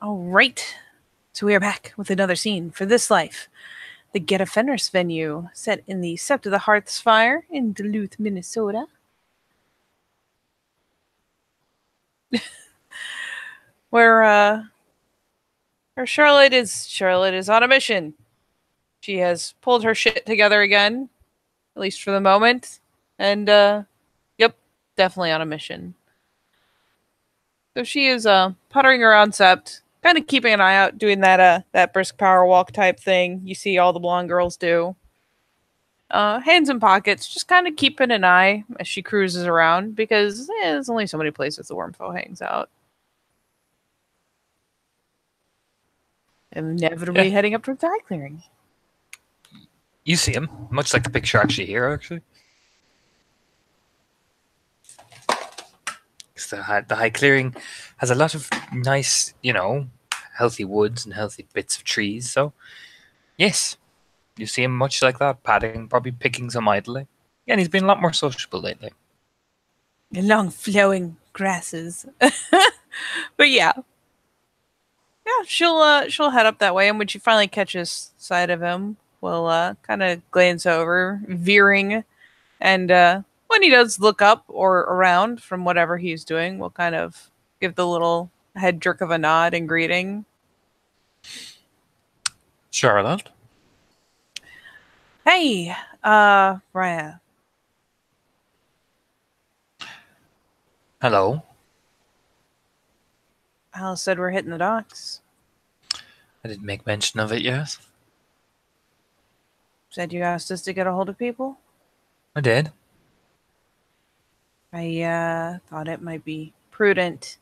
All right. So we are back with another scene for This Life, the Get a Fenris venue set in the Sept of the Hearth's Fire in Duluth, Minnesota. Where Charlotte is on a mission. She has pulled her shit together again, at least for the moment. And yep, definitely on a mission. So she is puttering around Sept, kind of keeping an eye out, doing that brisk power walk type thing you see all the blonde girls do. Hands in pockets, just kind of keeping an eye as she cruises around because there's only so many places the Wormfoe hangs out. Inevitably Yeah, heading up towards the High Clearing. you see him, much like the picture actually here, actually. 'Cause the high clearing has a lot of nice, healthy woods and healthy bits of trees. So, yes, you see him much like that, padding, probably picking some idly. Yeah, and he's been a lot more sociable lately. The long flowing grasses. But yeah. Yeah, she'll head up that way, and when she finally catches sight of him, we'll kind of glance over, veering, and when he does look up or around from whatever he's doing, we'll kind of give the little head jerk of a nod in greeting. Charlotte? Hey, Raya. Hello. Al said we're hitting the docks. I didn't make mention of it yet. Said you asked us to get a hold of people. I did. I thought it might be prudent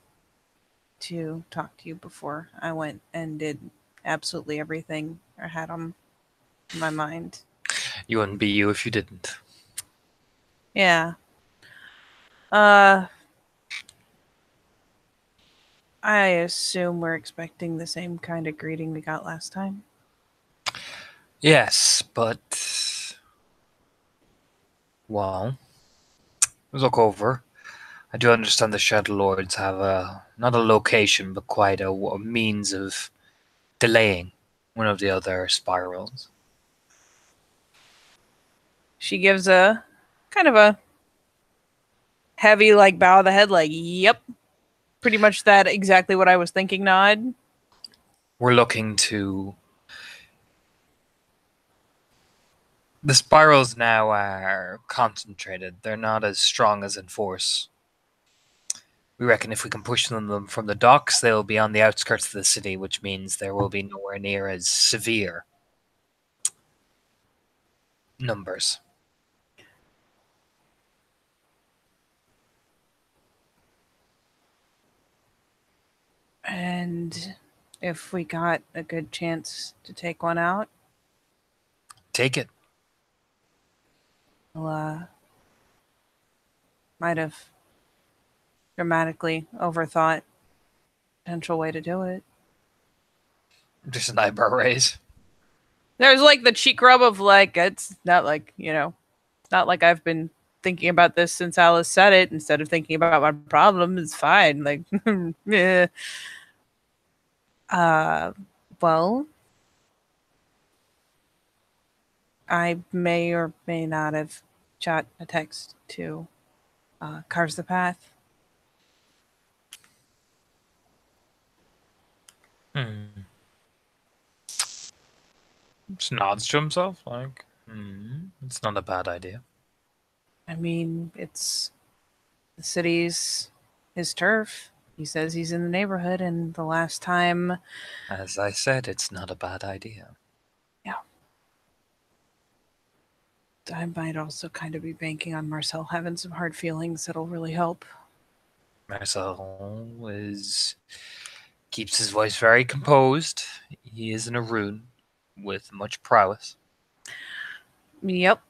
to talk to you before I went and did absolutely everything I had on my mind. You wouldn't be you if you didn't. Yeah. Uh, I assume we're expecting the same kind of greeting we got last time. Yes, but... Well, look over. I do understand the Shadow Lords have not a location, but quite a means of delaying one of the other spirals. She gives a kind of a heavy, like, bow of the head, like, yep. Pretty much that exactly what I was thinking nod. We're looking to... The spirals now are concentrated. They're not as strong as in force. We reckon if we can push them from the docks, they'll be on the outskirts of the city, which means there will be nowhere near as severe numbers. And if we got a good chance to take one out, Take it. we'll, might have dramatically overthought potential way to do it. Just an eyebrow raise. There's like the cheek rub of like, it's not like, it's not like I've been thinking about this since Alice said it. Instead of thinking about my problem, it's fine. Like, yeah. Uh, well, I may or may not have shot a text to Carves the Path. Just nods to himself, like, it's not a bad idea. I mean, it's the city's his turf. He says he's in the neighborhood, and the last time, As I said, it's not a bad idea. yeah, I might also kind of be banking on Marcel having some hard feelings that'll really help. Marcel keeps his voice very composed. He is an Arun with much prowess. Yep.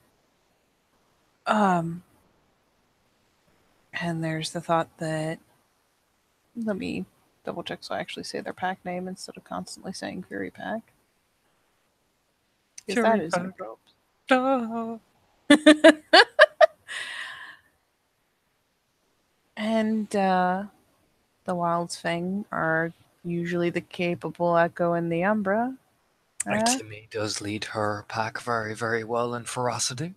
Um, and there's the thought that, let me double check so I actually say their pack name instead of constantly saying Fury Pack. Because that Fury is Pack. no And the Wild's Fang are usually the capable Echo and the Umbra. Timmy does lead her pack very, very well in ferocity.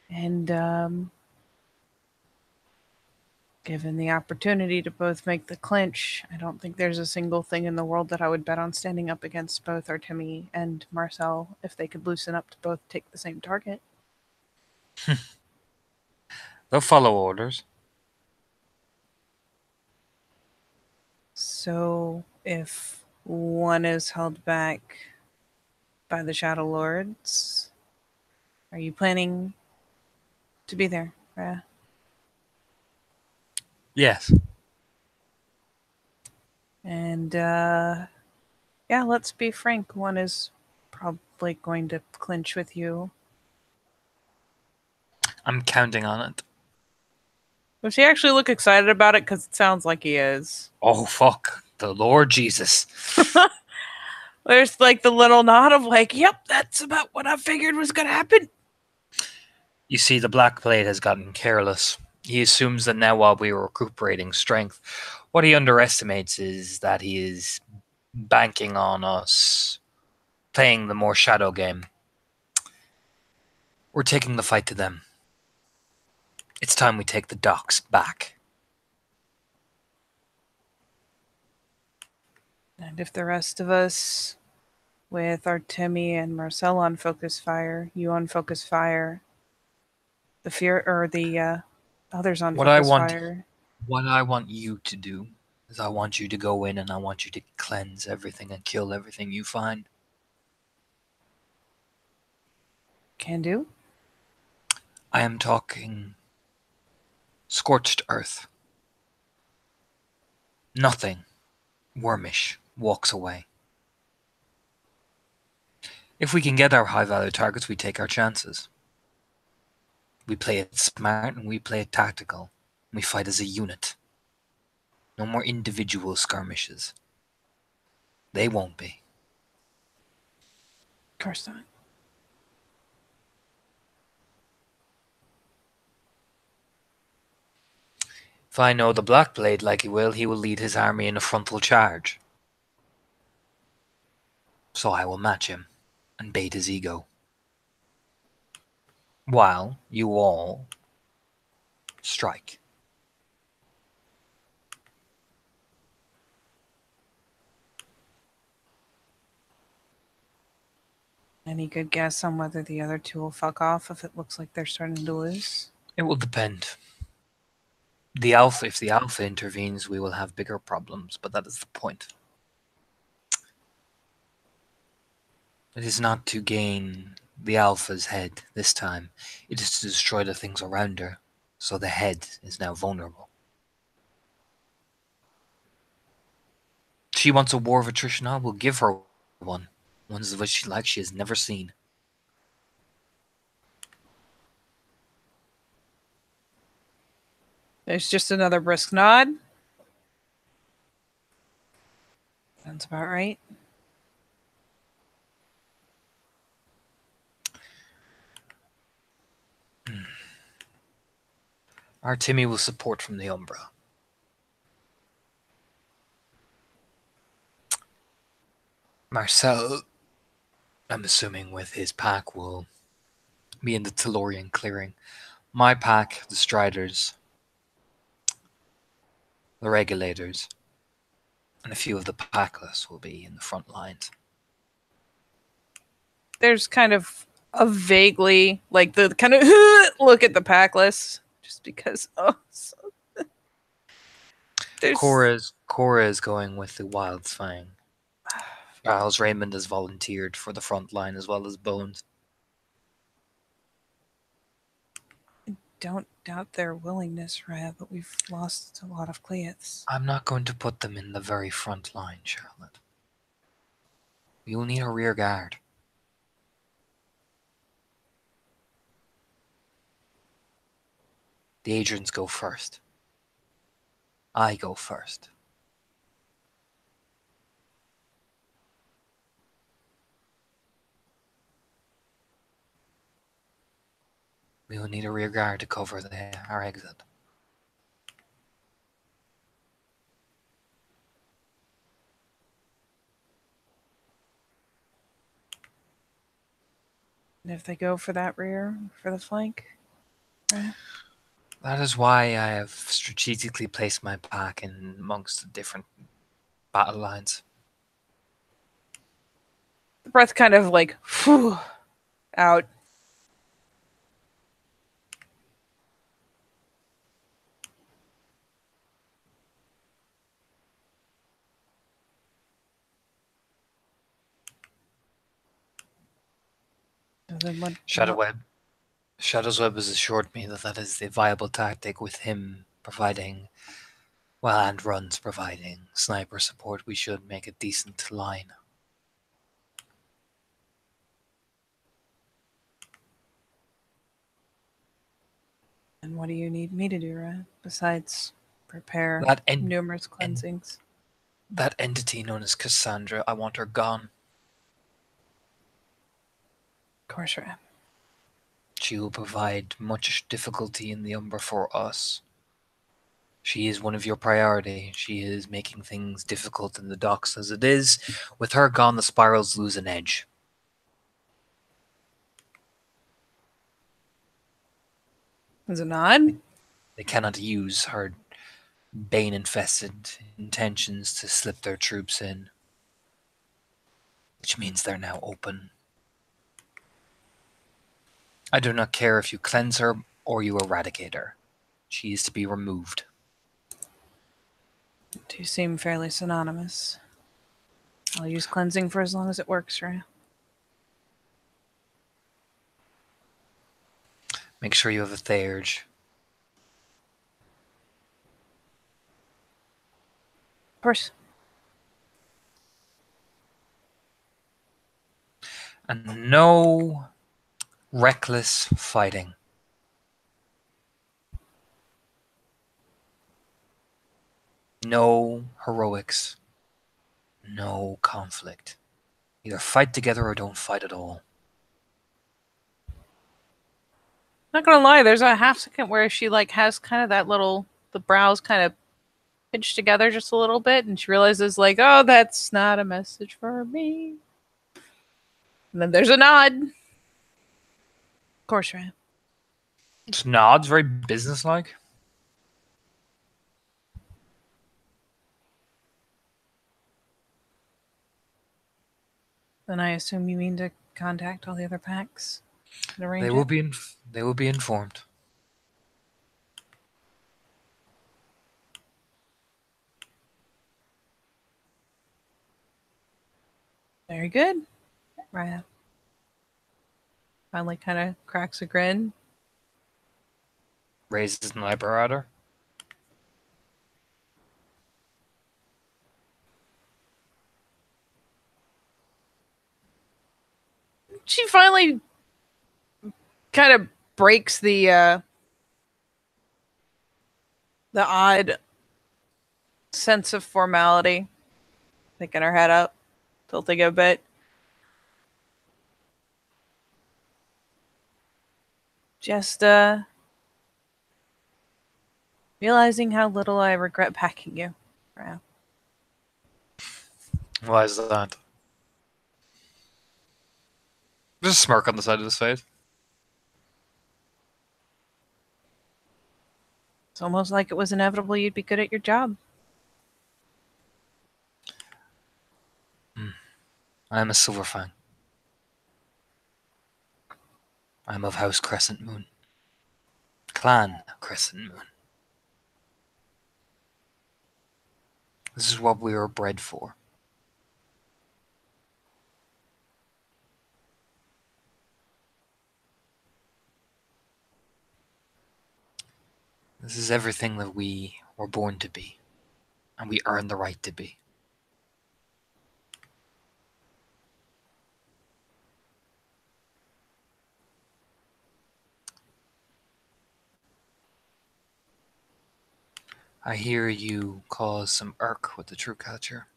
And given the opportunity to both make the clinch, I don't think there's a single thing in the world that I would bet on standing up against both Artemi and Marcel if they could loosen up to both take the same target. They'll follow orders. So if one is held back by the Shadow Lords, are you planning to be there? Yes. And yeah, let's be frank. One is probably going to clinch with you. I'm counting on it. Does he actually look excited about it? Because it sounds like he is. Oh, fuck. The Lord Jesus. There's like the little nod of like, yep, that's about what I figured was going to happen. You see, the Black Blade has gotten careless. He assumes that now, while we are recuperating strength, what he underestimates is that he is banking on us playing the more shadow game. We're taking the fight to them. It's time we take the docks back. And if the rest of us, with Artemi and Marcel on focus fire, you on focus fire, the fear or the others on focus fire. What I want you to do is I want you to go in and I want you to cleanse everything and kill everything you find. Can do. I am talking scorched earth. Nothing wormish walks away. If we can get our high-value targets, we take our chances. We play it smart and we play it tactical. We fight as a unit. No more individual skirmishes. They won't be. Of course not. If I know the Black Blade like he will lead his army in a frontal charge. So I will match him and bait his ego. While you all strike. Any good guess on whether the other two will fuck off if it looks like they're starting to lose? It will depend. If the Alpha intervenes, we will have bigger problems, but that is the point. It is not to gain the Alpha's head this time. It is to destroy the things around her, so the head is now vulnerable. She wants a war of attrition. I will give her one. Ones of which she has never seen. There's just another brisk nod. Sounds about right. Artemi will support from the Umbra. Marcel, I'm assuming with his pack, will be in the Tellurian clearing. My pack, the Striders, the Regulators, and a few of the Packless will be in the front lines. There's kind of a vaguely, like the kind of look at the pack list, just because, Cora is going with the Wild's Fang. Charles Raymond has volunteered for the front line as well as Bones. Don't doubt their willingness, Rhea, but we've lost a lot of Cleats. I'm not going to put them in the very front line, Charlotte. You'll need a rear guard. The Adrians go first. I go first. We will need a rear guard to cover our exit. And if they go for that rear, for the flank, right? That is why I have strategically placed my pack in amongst the different battle lines. The breath kind of like, whew, out. And then what? Shadow's Web has assured me that that is the viable tactic with him providing, well, and Runs providing sniper support. We should make a decent line. And what do you need me to do, Rat? Besides prepare numerous cleansings. That entity known as Cassandra, I want her gone. Of course, Rat. She will provide much difficulty in the Umbra for us. She is one of your priority. She is making things difficult in the docks as it is. With her gone, the spirals lose an edge. Is it nod? They cannot use her Bane-infested intentions to slip their troops in. Which means they're now open. I do not care if you cleanse her or you eradicate her. She is to be removed. Do seem fairly synonymous. I'll use cleansing for as long as it works, right? Make sure you have a Theurge. Of course. And no reckless fighting. No heroics. No conflict. Either fight together or don't fight at all. Not gonna lie, there's a half second where she like has kind of that little, the brows kind of pinched together just a little bit, and she realizes like, oh, that's not a message for me. And then there's a nod. Of course, right? It's nods, very businesslike. Then I assume you mean to contact all the other packs and arrange They will be informed. Very good. Right. Finally kind of cracks a grin. Raises an eyebrow at her. She finally kind of breaks the odd sense of formality, picking her head up, tilting a bit. Just realizing how little I regret packing you. Wow. Why is that? There's a smirk on the side of his face. It's almost like it was inevitable you'd be good at your job. I am a Silverfang. I am of House Crescent Moon. Clan Crescent Moon. This is what we were bred for. This is everything that we were born to be, and we earn the right to be. I hear you cause some irk with the true culture.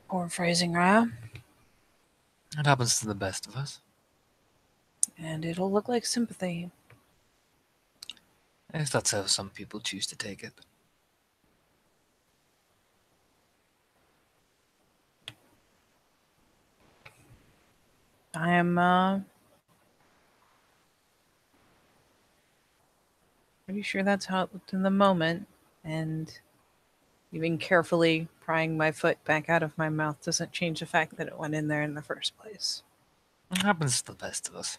Poor phrasing, Raya. It happens to the best of us. And it'll look like sympathy. If that's how some people choose to take it. I'm pretty sure that's how it looked in the moment, and even carefully prying my foot back out of my mouth doesn't change the fact that it went in there in the first place. It happens to the best of us.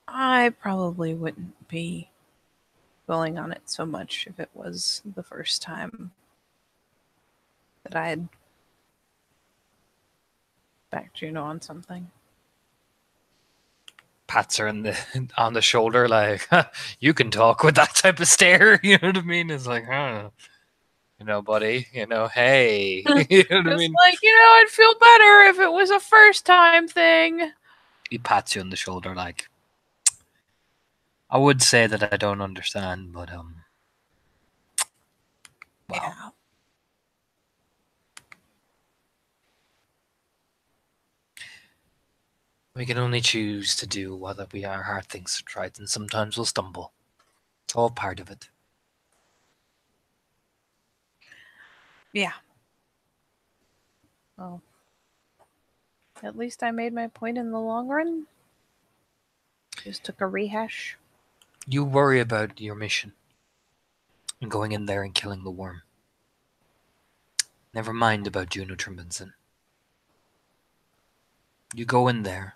I probably wouldn't be dwelling on it so much if it was the first time that I had backed Juno on something. Pats her on the shoulder, like, you can talk with that type of stare. You know what I mean? It's like, huh. Buddy, hey. You know what I It's mean? like, I'd feel better if it was a first time thing. He pats you on the shoulder, like, I would say that I don't understand, but, well. Yeah. We can only choose to do what we are hard things to try, and sometimes we'll stumble. It's all part of it. Yeah. Well, at least I made my point in the long run. Just took a rehash. You worry about your mission and going in there and killing the worm. Never mind about Juno Trimbenson. You go in there.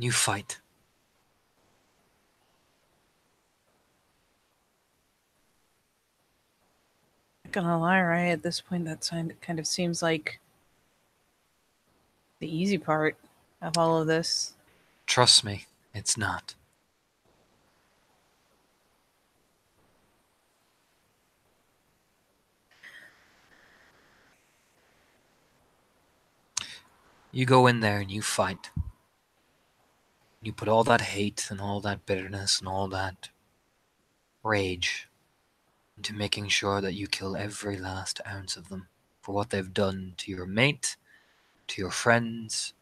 You fight. Not gonna lie, right? At this point, that kind of seems like the easy part of all of this. Trust me, it's not. You go in there and you fight. You put all that hate and all that bitterness and all that rage into making sure that you kill every last ounce of them for what they've done to your mate, to your friends,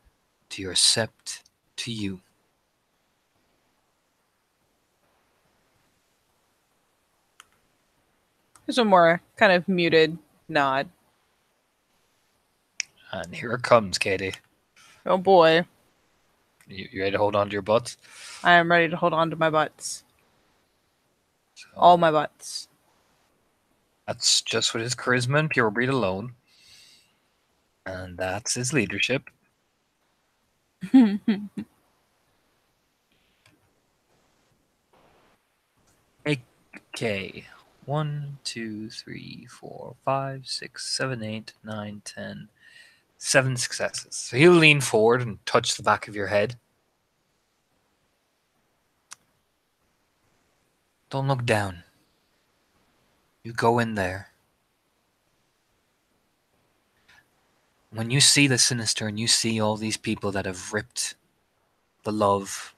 to your sept, to you. There's a more kind of muted nod. And here it comes, Katie. Oh boy. You ready to hold on to your butts? I am ready to hold on to my butts. So, All my butts. that's just with his charisma and pure breed alone. And that's his leadership. Okay. 1, 2, 3, 4, 5, 6, 7, 8, 9, 10. 7 successes. So he'll lean forward and touch the back of your head. Don't look down. You go in there. When you see the Sinister and you see all these people that have ripped the love,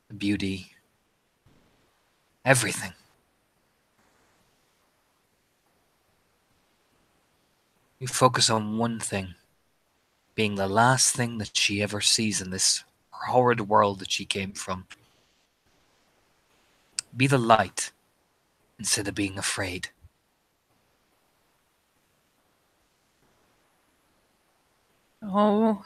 the beauty, everything. You focus on one thing, being the last thing that she ever sees in this horrid world that she came from. Be the light instead of being afraid. Oh.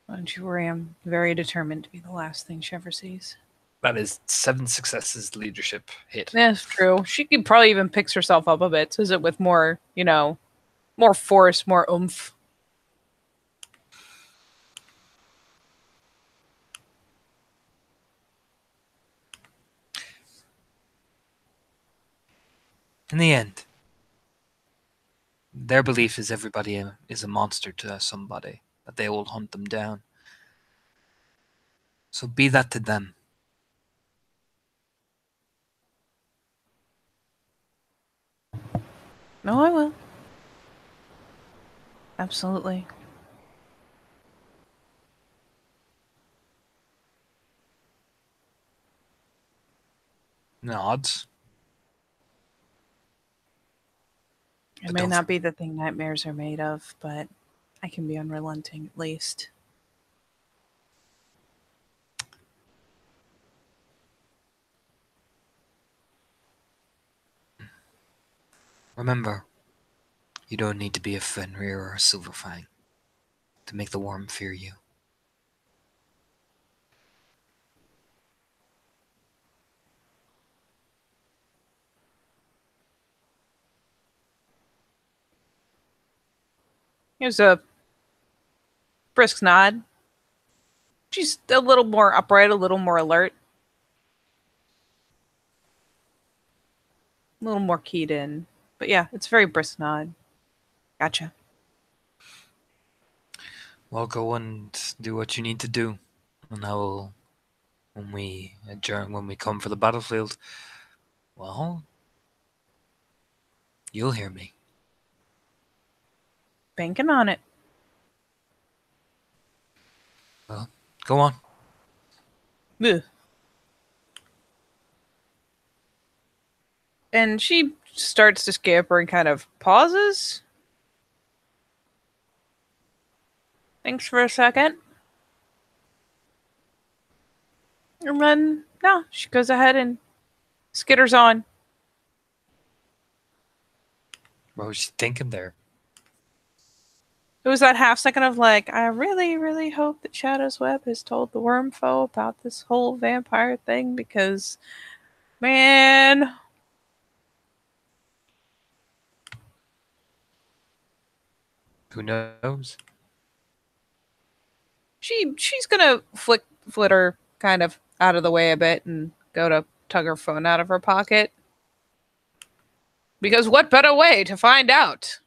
Don't you worry, I'm very determined to be the last thing she ever sees. That is 7 successes leadership hit. That's true. She could probably even picks herself up a bit, says it with more, more force, more oomph. In the end, their belief is everybody is a monster to somebody, that they will hunt them down. So be that to them. No, I will. Absolutely. Nods. It But may don't not be the thing nightmares are made of, but I can be unrelenting at least. Remember, you don't need to be a Fenrir or a Silverfang to make the worm fear you. Here's a brisk nod. She's a little more upright, a little more alert, a little more keyed in. But yeah, it's a very brisk nod. Gotcha. Well, go and do what you need to do, and I will, when we adjourn, when we come for the battlefield, well, you'll hear me. Banking on it. Well, go on. Ugh. And she starts to scamper and kind of pauses. Thinks for a second. And then, no, she goes ahead and skitters on. What was she thinking there? It was that half second of like, I really, really hope that Shadow's Web has told the Wormfoe about this whole vampire thing because, man. Who knows? She's gonna flit her kind of out of the way a bit and go to tug her phone out of her pocket. Because what better way to find out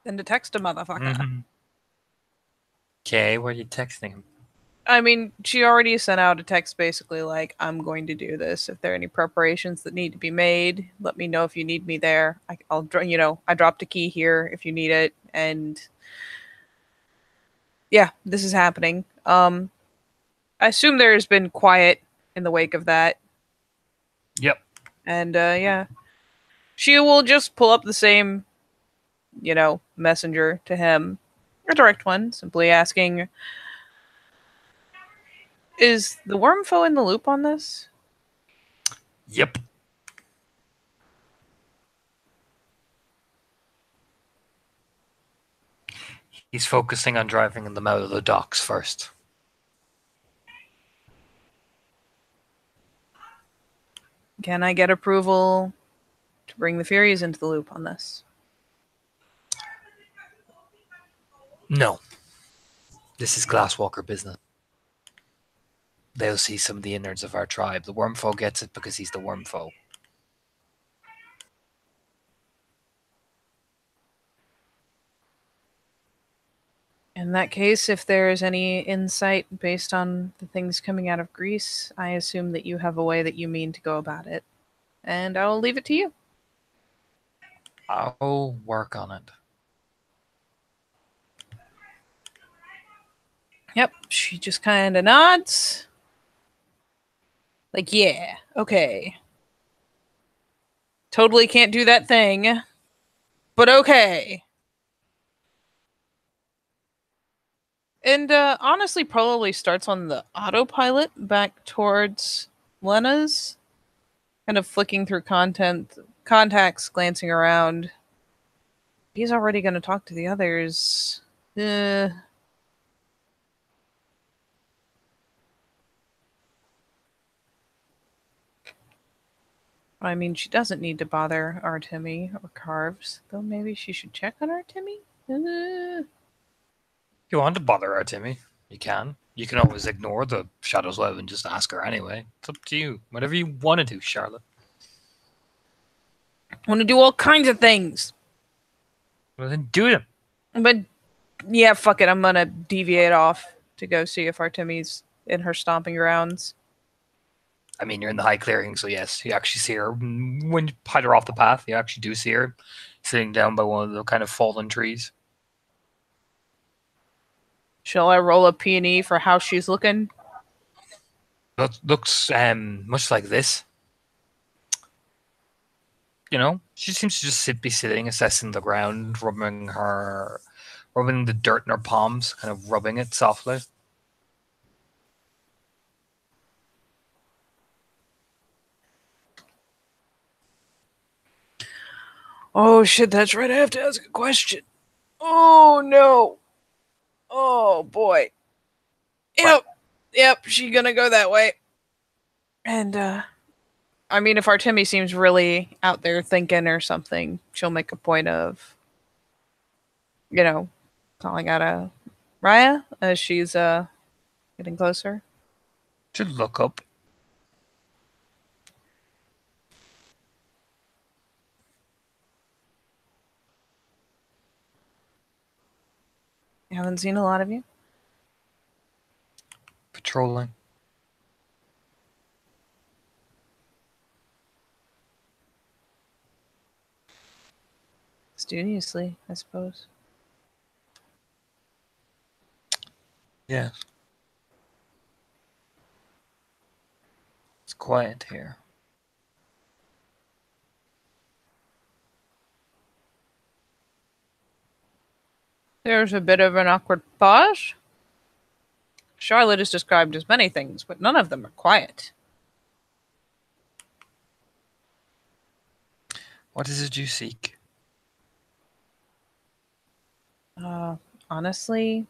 than to text a motherfucker? Okay, what are you texting him? I mean, she already sent out a text basically like, I'm going to do this. If there are any preparations that need to be made, let me know if you need me there. I'll, I dropped a key here if you need it. And yeah, this is happening. I assume there's been quiet in the wake of that. Yep. And yeah, she will just pull up the same, messenger to him, a direct one, simply asking, is the Wormfoe in the loop on this? Yep. He's focusing on driving them out of the docks first. Can I get approval to bring the Furies into the loop on this? No. This is Glasswalker business. They'll see some of the innards of our tribe. The Wormfoe gets it because he's the Wormfoe. In that case, if there is any insight based on the things coming out of Greece, I assume that you have a way that you mean to go about it. And I will leave it to you. I'll work on it. Yep, she just kind of nods. Like, yeah, okay. Totally can't do that thing, but okay. And honestly, probably starts on the autopilot back towards Lena's, kind of flicking through contacts, glancing around. He's already going to talk to the others. I mean, she doesn't need to bother Artemi or Carves, though maybe she should check on Artemi. If you want to bother her, Timmy, you can. You can always ignore the Shadow's Web and just ask her anyway. It's up to you. Whatever you want to do, Charlotte. I want to do all kinds of things. Well, then do them. But yeah, fuck it. I'm going to deviate off to go see if Artemi's in her stomping grounds. I mean, you're in the high clearing, so yes, you actually see her. When you hide her off the path, you actually do see her sitting down by one of the kind of fallen trees. Shall I roll a P&E for how she's looking? Looks much like this. You know, she seems to just be sitting, assessing the ground, rubbing the dirt in her palms, kind of rubbing it softly. Oh shit, that's right. I have to ask a question. Oh no. Oh boy. Yep. Yep, she's gonna go that way. And I mean, if Artemi seems really out there thinking or something, she'll make a point of, calling out a Raya as she's getting closer. Should look up. I haven't seen a lot of you. Patrolling. Studiously, I suppose. Yes. It's quiet here. There's a bit of an awkward pause. Charlotte is described as many things, but none of them are quiet. What is it you seek? Honestly,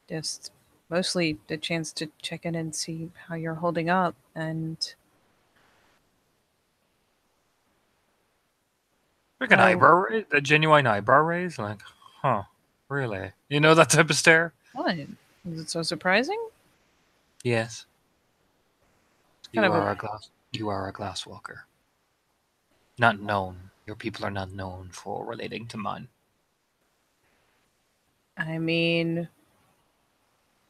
just mostly the chance to check in and see how you're holding up. And Like an eyebrow raise? A genuine eyebrow raise? Like, huh, really? You know that type of stare? what? Is it so surprising? Yes. Kind of You are a glass walker. Not known. Your people are not known for relating to mine. I mean,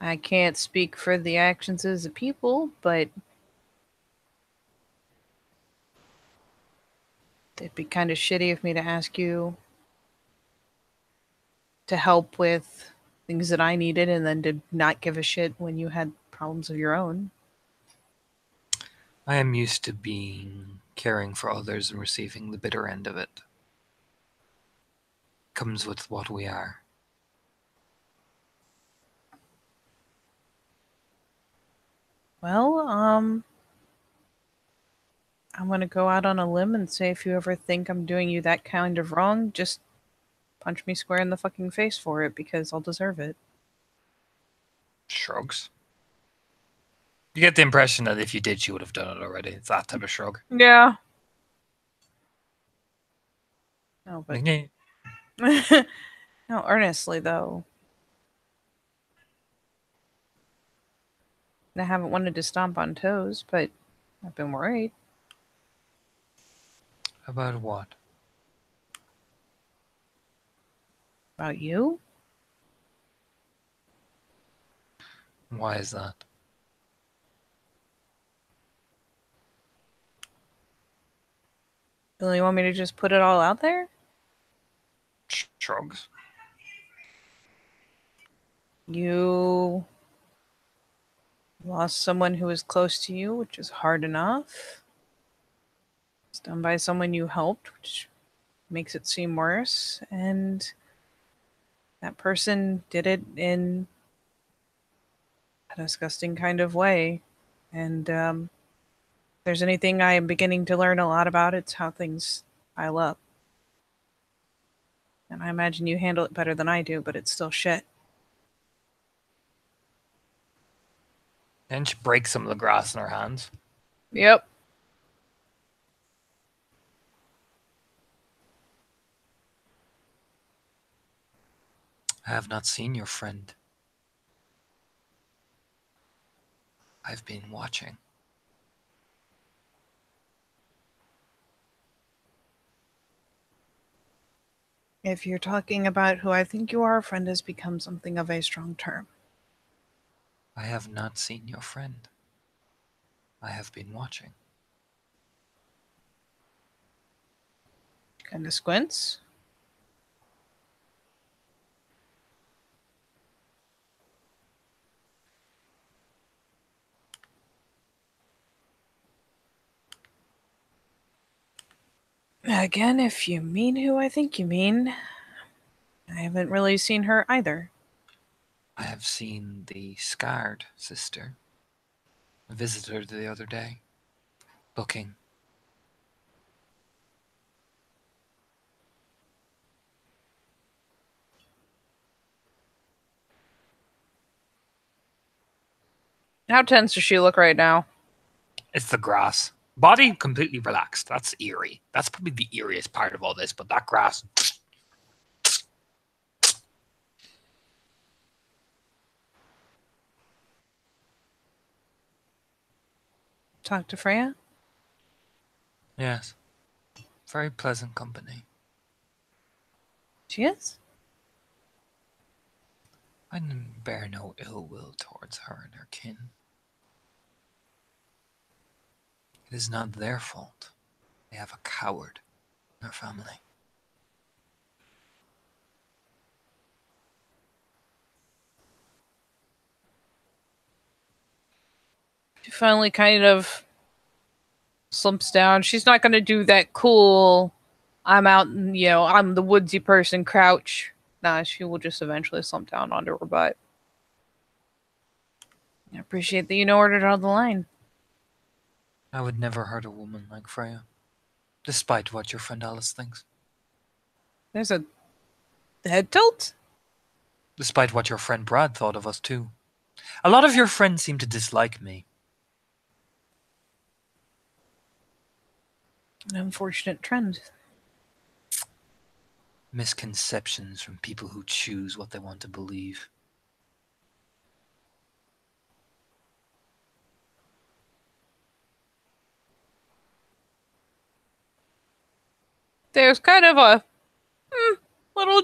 I can't speak for the actions of the people, but it'd be kind of shitty of me to ask you to help with things that I needed and then to not give a shit when you had problems of your own. I am used to caring for others and receiving the bitter end of it. Comes with what we are. Well, I'm gonna go out on a limb and say if you ever think I'm doing you that kind of wrong, just punch me square in the fucking face for it because I'll deserve it. Shrugs. You get the impression that if you did, she would have done it already. It's that type of shrug. Yeah. No, but no, earnestly though. I haven't wanted to stomp on toes, but I've been worried. About what? About you? Why is that? Really want me to just put it all out there? Shrugs. You lost someone who was close to you, which is hard enough. It's done by someone you helped, which makes it seem worse. And that person did it in a disgusting kind of way. And if there's anything I am beginning to learn a lot about, it's how things pile up. And I imagine you handle it better than I do, but it's still shit. And she breaks some of the grass in her hands. Yep. I have not seen your friend. I've been watching. If you're talking about who I think you are, a friend has become something of a strong term. I have not seen your friend. I have been watching. Kind of squints. Again, if you mean who I think you mean, I haven't really seen her either. I have seen the scarred sister. I visited her the other day. Booking. How tense does she look right now? It's the grass. Body completely relaxed. That's eerie. That's probably the eeriest part of all this, but that grass. Talk to Freya? Yes. Very pleasant company. She is? I bear no ill will towards her and her kin. It is not their fault. They have a coward in their family. She finally kind of slumps down. She's not going to do that cool, I'm out and, I'm the woodsy person crouch. Nah, she will just eventually slump down onto her butt. I appreciate that you know where to draw the line. I would never hurt a woman like Freya, despite what your friend Alice thinks. There's a head tilt? Despite what your friend Brad thought of us, too. A lot of your friends seem to dislike me. An unfortunate trend. Misconceptions from people who choose what they want to believe. There's kind of a little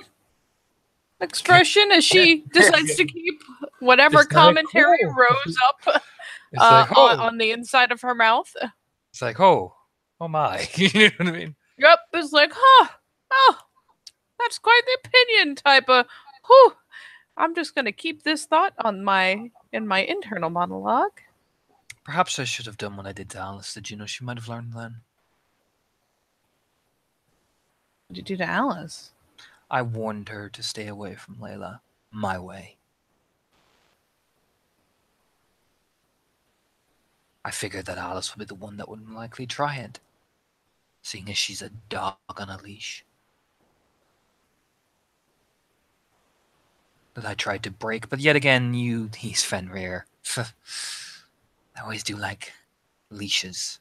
expression as she decides to keep whatever It's like, commentary oh. rose up It's like, oh. on the inside of her mouth. It's like, oh my. You know what I mean? Yep, it's like, huh, oh, that's quite the opinion type of, whew. I'm just gonna keep this thought in my internal monologue. Perhaps I should have done what I did to Alice. Did you know she might have learned then? What did you do to Alice? I warned her to stay away from Layla. My way. I figured that Alice would be the one that would likely try it, seeing as she's a dog on a leash. That I tried to break, but yet again, he's Fenrir. I always do like leashes.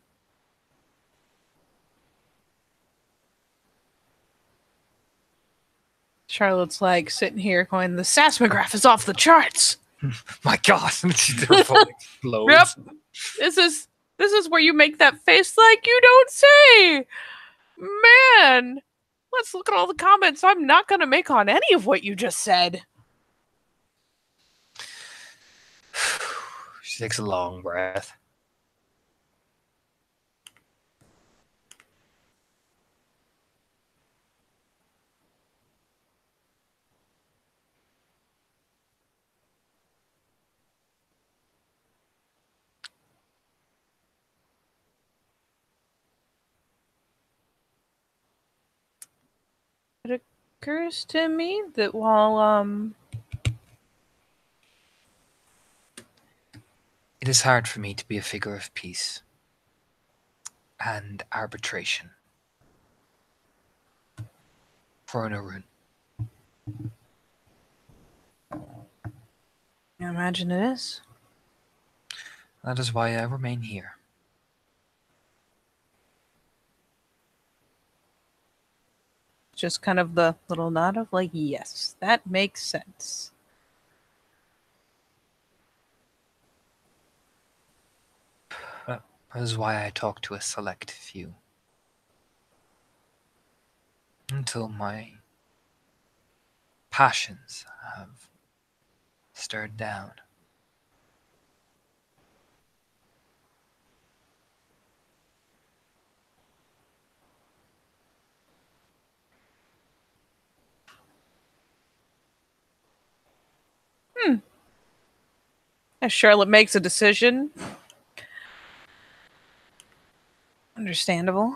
Charlotte's like sitting here going, the seismograph is off the charts. My God, their phone explodes. Yep. This is where you make that face like you don't say. Man, let's look at all the comments I'm not gonna make on any of what you just said. She takes a long breath. It occurs to me that while It is hard for me to be a figure of peace and arbitration for an Arun. I imagine it is. That is why I remain here. Just kind of the little nod of like, yes, that makes sense. That is why I talk to a select few. Until my passions have stirred down. As Charlotte makes a decision. Understandable.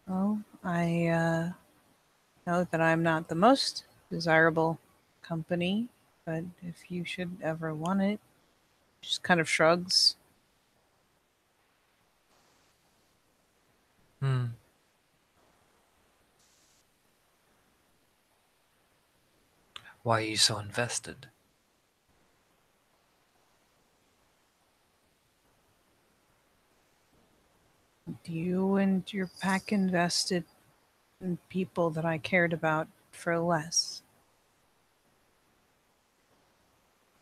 Well, I know that I'm not the most desirable company, but if you should ever want it, just kind of shrugs. Hmm. Why are you so invested? You and your pack invested in people that I cared about for less.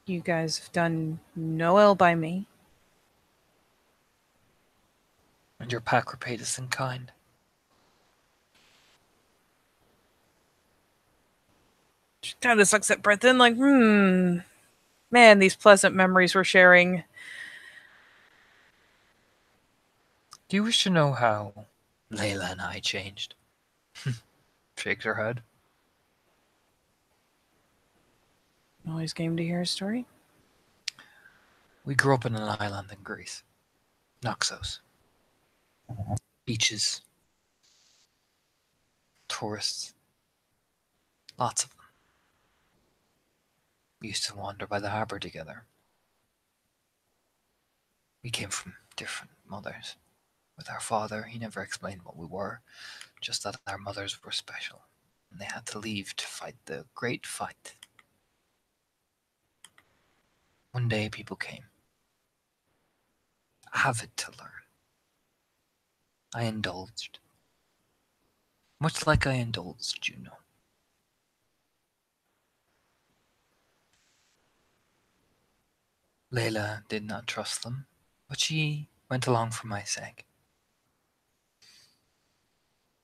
You guys have done no ill by me. And your pack repaid us in kind. She kind of sucks that breath in, like, man, these pleasant memories we're sharing. Do you wish to know how Layla and I changed? Shakes her head. Always game to hear a story. We grew up in an island in Greece. Naxos. Beaches. Tourists. Lots of them. We used to wander by the harbour together. We came from different mothers. With our father, he never explained what we were, just that our mothers were special. And they had to leave to fight the great fight. One day people came, avid to learn. I indulged. Much like I indulged Juno. Layla did not trust them, but she went along for my sake.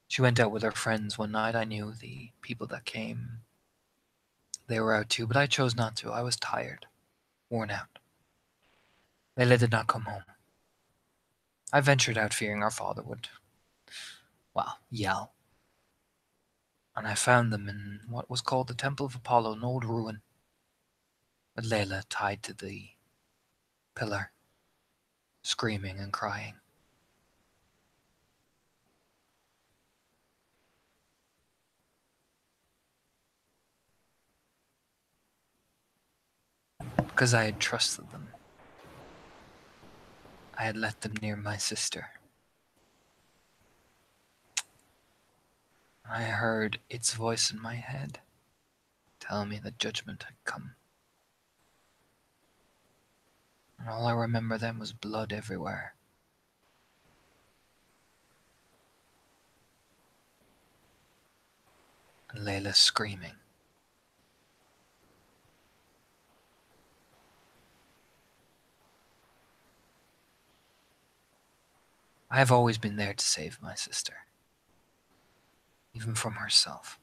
She went out with her friends one night. I knew the people that came. They were out too, but I chose not to. I was tired, worn out. Layla did not come home. I ventured out fearing our father would, well, yell. And I found them in what was called the Temple of Apollo, an old ruin, with Layla tied to the pillar, screaming and crying. Because I had trusted them. I had let them near my sister. I heard its voice in my head tell me that judgment had come. And all I remember then was blood everywhere. And Layla screaming. I have always been there to save my sister, even from herself.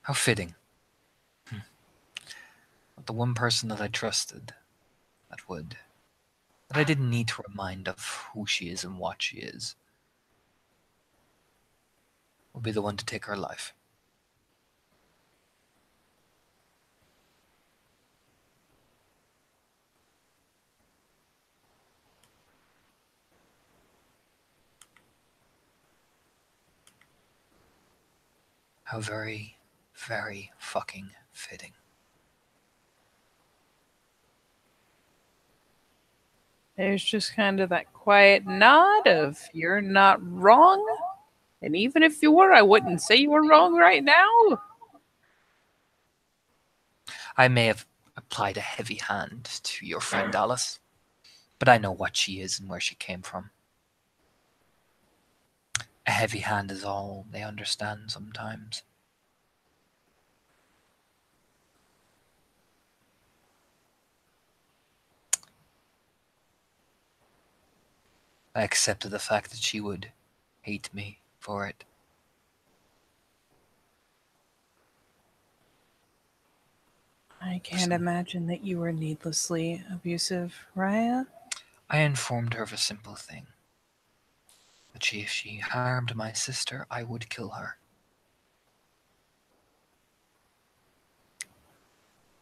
How fitting. But the one person that I trusted, that I didn't need to remind of who she is and what she is, would be the one to take her life. How very, very fucking fitting. There's just kind of that quiet nod of, you're not wrong. And even if you were, I wouldn't say you were wrong right now. I may have applied a heavy hand to your friend Alice, but I know what she is and where she came from. A heavy hand is all they understand sometimes. I accepted the fact that she would hate me for it. I can't imagine that you were needlessly abusive, Raya. I informed her of a simple thing. That if she harmed my sister, I would kill her.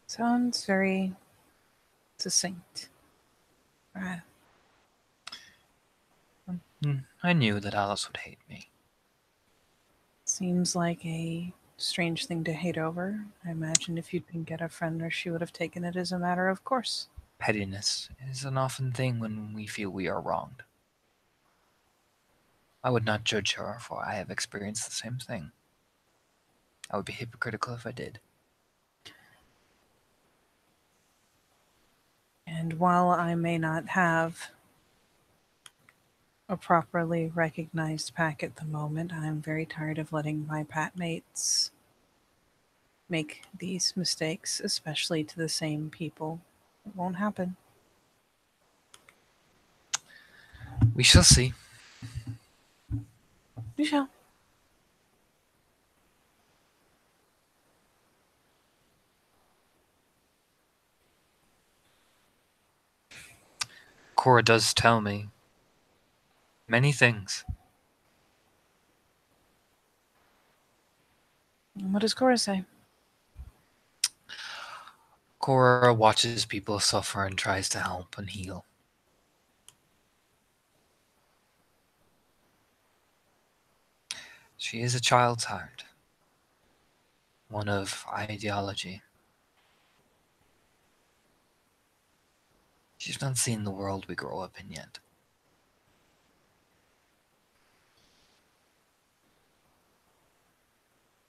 Sounds very succinct. Raya. I knew that Alice would hate me. Seems like a strange thing to hate over. I imagine if you'd been get a friend or she would have taken it as a matter of course. Pettiness is an often thing when we feel we are wronged. I would not judge her, for I have experienced the same thing. I would be hypocritical if I did. And while I may not have a properly recognized pack at the moment, I'm very tired of letting my pat mates make these mistakes, especially to the same people. It won't happen. We shall see. We shall. Cora does tell me many things. What does Cora say? Cora watches people suffer and tries to help and heal. She is a child's heart, one of ideology. She's not seen the world we grow up in yet.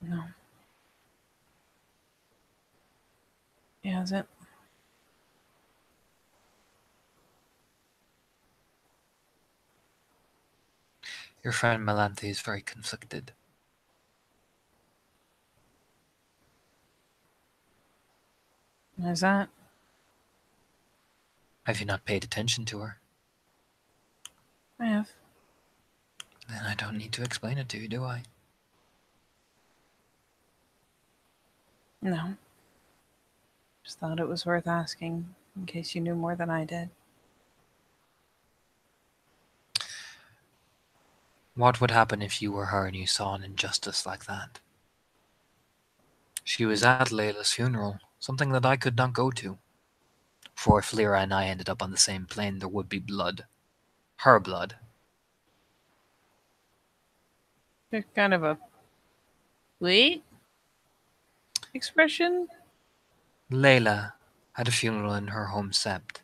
No. He hasn't. Your friend Melanthe is very conflicted. Is that? Have you not paid attention to her? I have. Then I don't need to explain it to you, do I? No. Just thought it was worth asking, in case you knew more than I did. What would happen if you were her and you saw an injustice like that? She was at Layla's funeral, something that I could not go to. For if Lyra and I ended up on the same plane, there would be blood. Her blood. They're kind of a wait expression. Layla had a funeral in her home sept.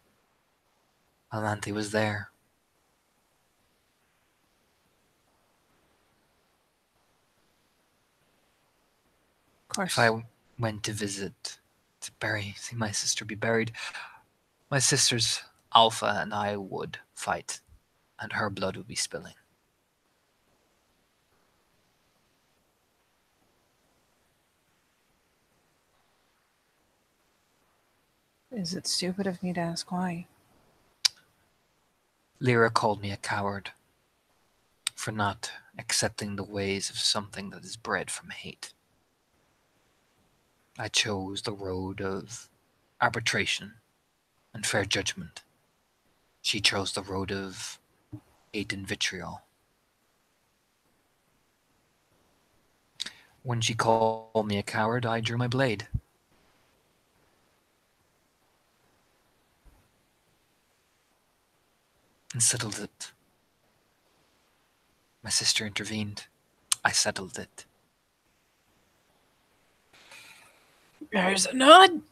Melanthe was there. Of course. If I went to visit, see my sister be buried, my sister's Alpha and I would fight, and her blood would be spilling. Is it stupid of me to ask why? Lyra called me a coward for not accepting the ways of something that is bred from hate. I chose the road of arbitration and fair judgment. She chose the road of hate and vitriol. When she called me a coward, I drew my blade. And settled it. My sister intervened. I settled it. There's a nod.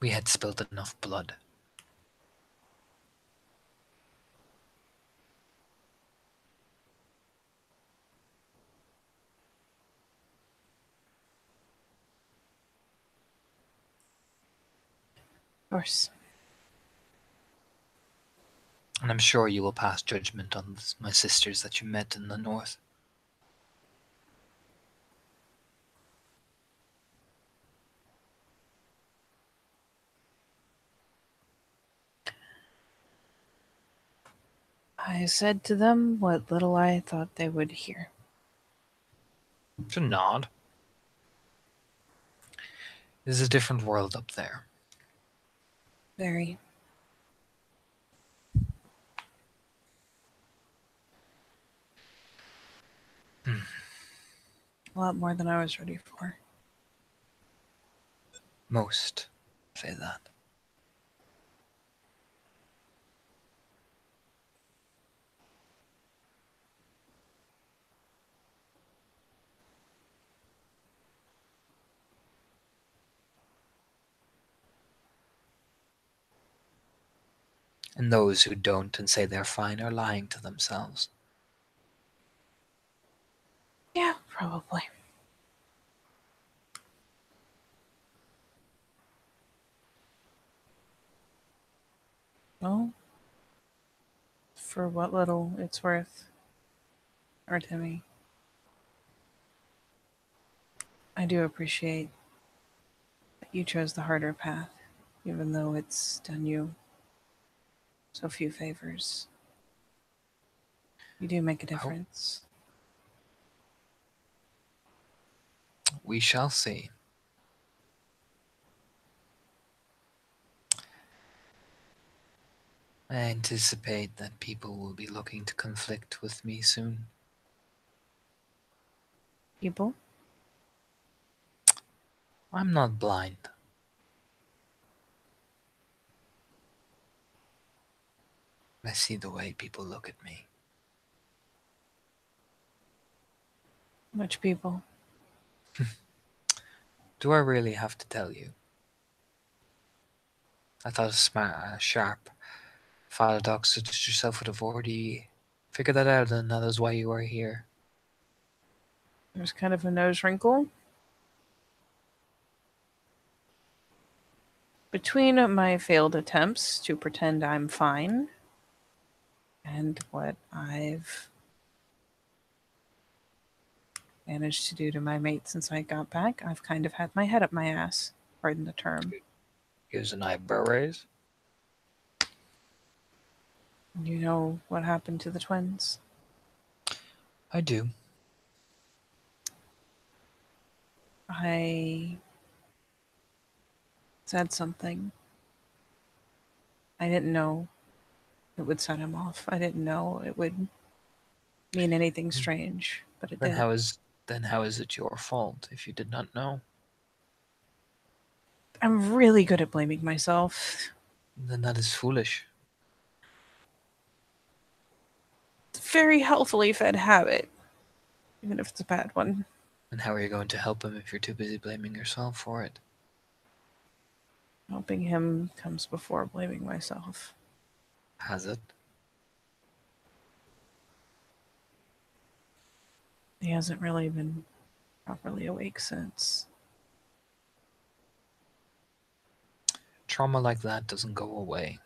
We had spilt enough blood. Of course. And I'm sure you will pass judgment on my sisters that you met in the north. I said to them what little I thought they would hear. To nod. It is a different world up there. Very. A lot more than I was ready for. Most say that. And those who don't and say they're fine are lying to themselves. Yeah, probably. Well, for what little it's worth, Artemi, I do appreciate that you chose the harder path, even though it's done you so few favors. You do make a difference. We shall see. I anticipate that people will be looking to conflict with me soon. People? I'm not blind. I see the way people look at me. Which people? Do I really have to tell you? I thought a sharp Philodox such as yourself would have already figured that out, and that is why you are here. There's kind of a nose wrinkle. Between my failed attempts to pretend I'm fine and what I've managed to do to my mate since I got back, I've kind of had my head up my ass. Pardon the term. Gives an eyebrow raise. You know what happened to the twins? I do. I said something. I didn't know it would set him off. I didn't know it would mean anything strange, but it Then did. how is it your fault if you did not know? I'm really good at blaming myself. Then that is foolish. It's a very healthily fed habit, even if it's a bad one. And how are you going to help him if you're too busy blaming yourself for it? Helping him comes before blaming myself. Has it? He hasn't really been properly awake since. Trauma like that doesn't go away.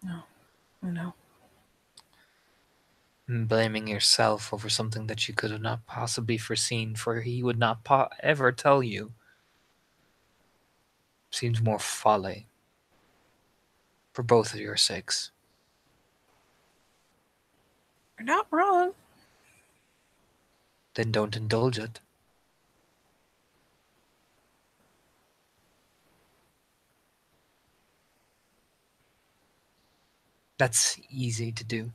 No, I know. And blaming yourself over something that you could have not possibly foreseen, for he would not ever tell you, seems more folly. For both of your sakes. You're not wrong. Then don't indulge it. That's easy to do.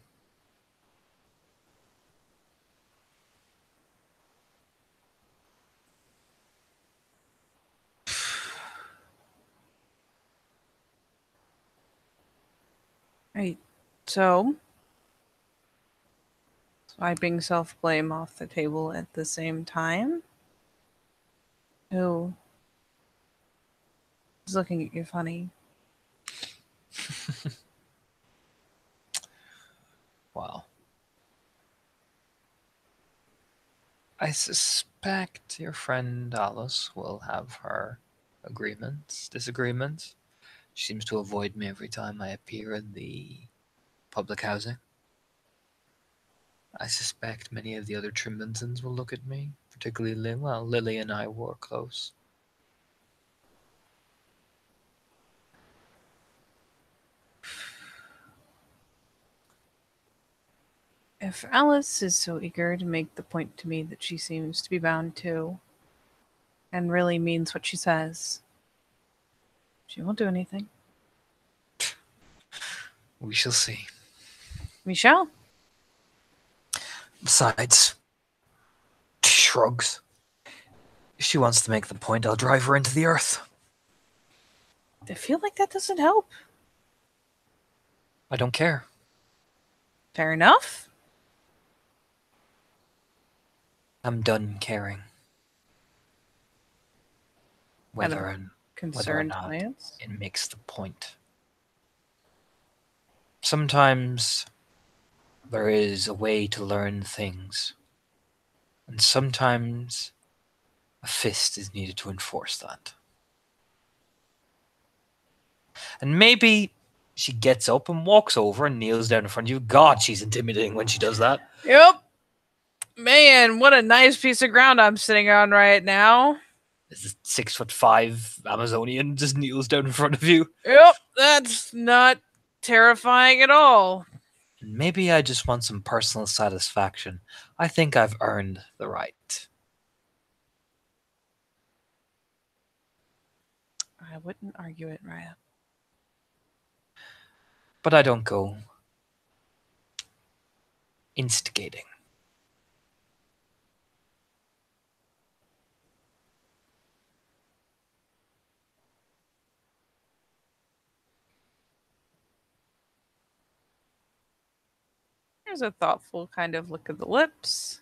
Right. So, swiping self blame off the table at the same time. Who is looking at you funny? Wow. I suspect your friend Alice will have her disagreements. She seems to avoid me every time I appear in the public housing. I suspect many of the other Trimbinsons will look at me, particularly Lily and I were close. If Alice is so eager to make the point to me that she seems to be bound to, and really means what she says, she won't do anything. We shall see. We shall. Besides, she shrugs. If she wants to make the point, I'll drive her into the earth. I feel like that doesn't help. I don't care. Fair enough. I'm done caring. whether or concerned not glance. it makes the point. Sometimes there is a way to learn things, and sometimes a fist is needed to enforce that. And maybe she gets up and walks over and kneels down in front of you. God, she's intimidating when she does that. Yep. Man, what a nice piece of ground I'm sitting on right now. This 6'5" Amazonian just kneels down in front of you. Yep, that's not terrifying at all. Maybe I just want some personal satisfaction. I think I've earned the right. I wouldn't argue it, Raya. But I don't go instigating. There's a thoughtful kind of look at the lips.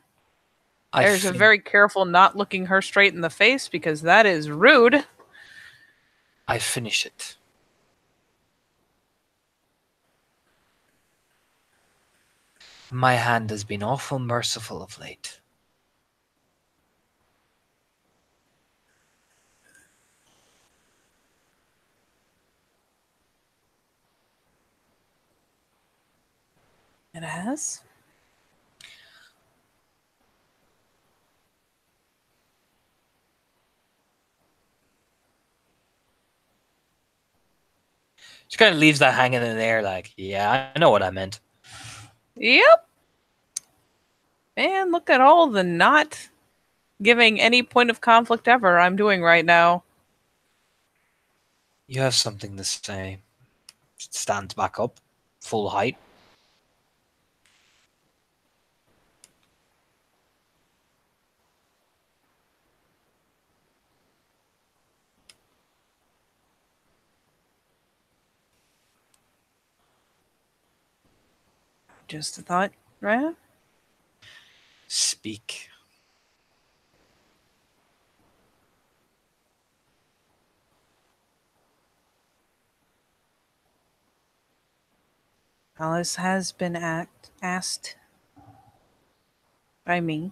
There's a very careful not looking her straight in the face because that is rude. I finish it. My hand has been awful merciful of late. It has? She kind of leaves that hanging in the air like, yeah, I know what I meant. Yep. Man, look at all the not giving any point of conflict ever I'm doing right now. You have something to say. Stands back up, full height. Just a thought, right? Speak. Alice has been asked by me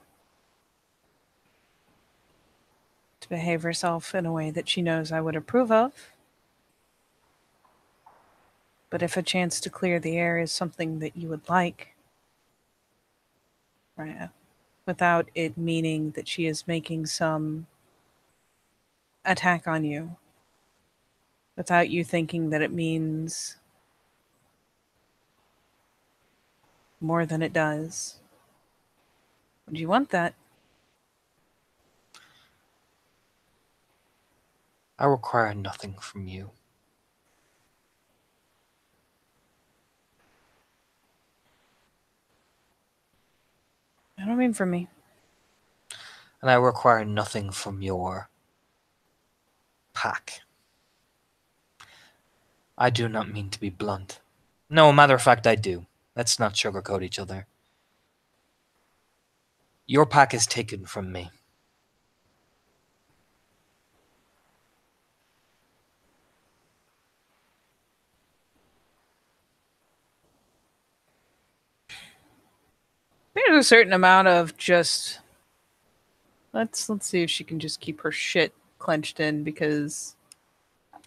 to behave herself in a way that she knows I would approve of. But if a chance to clear the air is something that you would like, right, without it meaning that she is making some attack on you, without you thinking that it means more than it does, would you want that? I require nothing from you. I don't mean for me. And I require nothing from your pack. I do not mean to be blunt. No, matter of fact, I do. Let's not sugarcoat each other. Your pack is taken from me. There's a certain amount of just let's see if she can just keep her shit clenched in because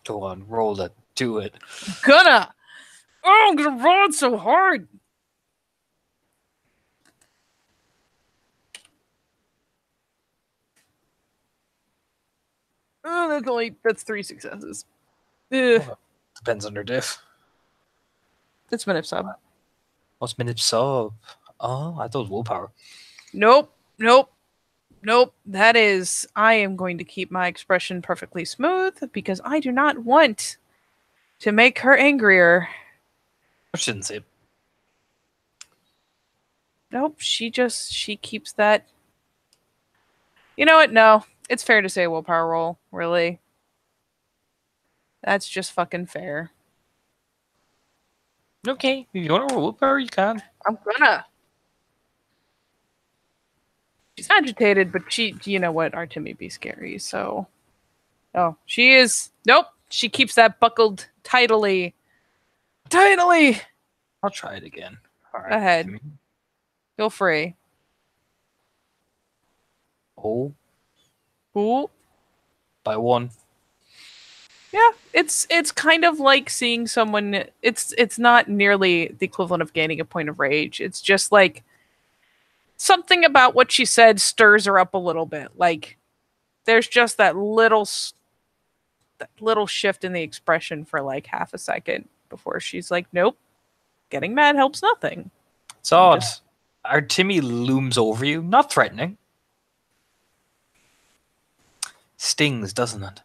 Go on, roll it. Do it. I'm gonna roll it so hard. Oh, that's 3 successes. Depends on her diff. It's minute sub. What's minute sub? Oh, I thought it was willpower. Nope. That is, I am going to keep my expression perfectly smooth because I do not want to make her angrier. I shouldn't say it. Nope, she keeps that. You know what? No, it's fair to say willpower roll, really. That's just fucking fair. Okay, if you want to roll willpower, you can. I'm gonna. She's agitated, but you know what? Artemi be scary, so. Oh, she is. Nope. She keeps that buckled tidily. Tidily. I'll try it again. All right. Ahead. Feel free. Oh, Ooh. by one. Yeah, it's kind of like seeing someone. It's not nearly the equivalent of gaining a point of rage. It's just like something about what she said stirs her up a little bit. Like there's just that little shift in the expression for like half a second before she's like, "Nope, getting mad helps nothing." It's odd. Our Timmy looms over you, not threatening. Stings, doesn't it?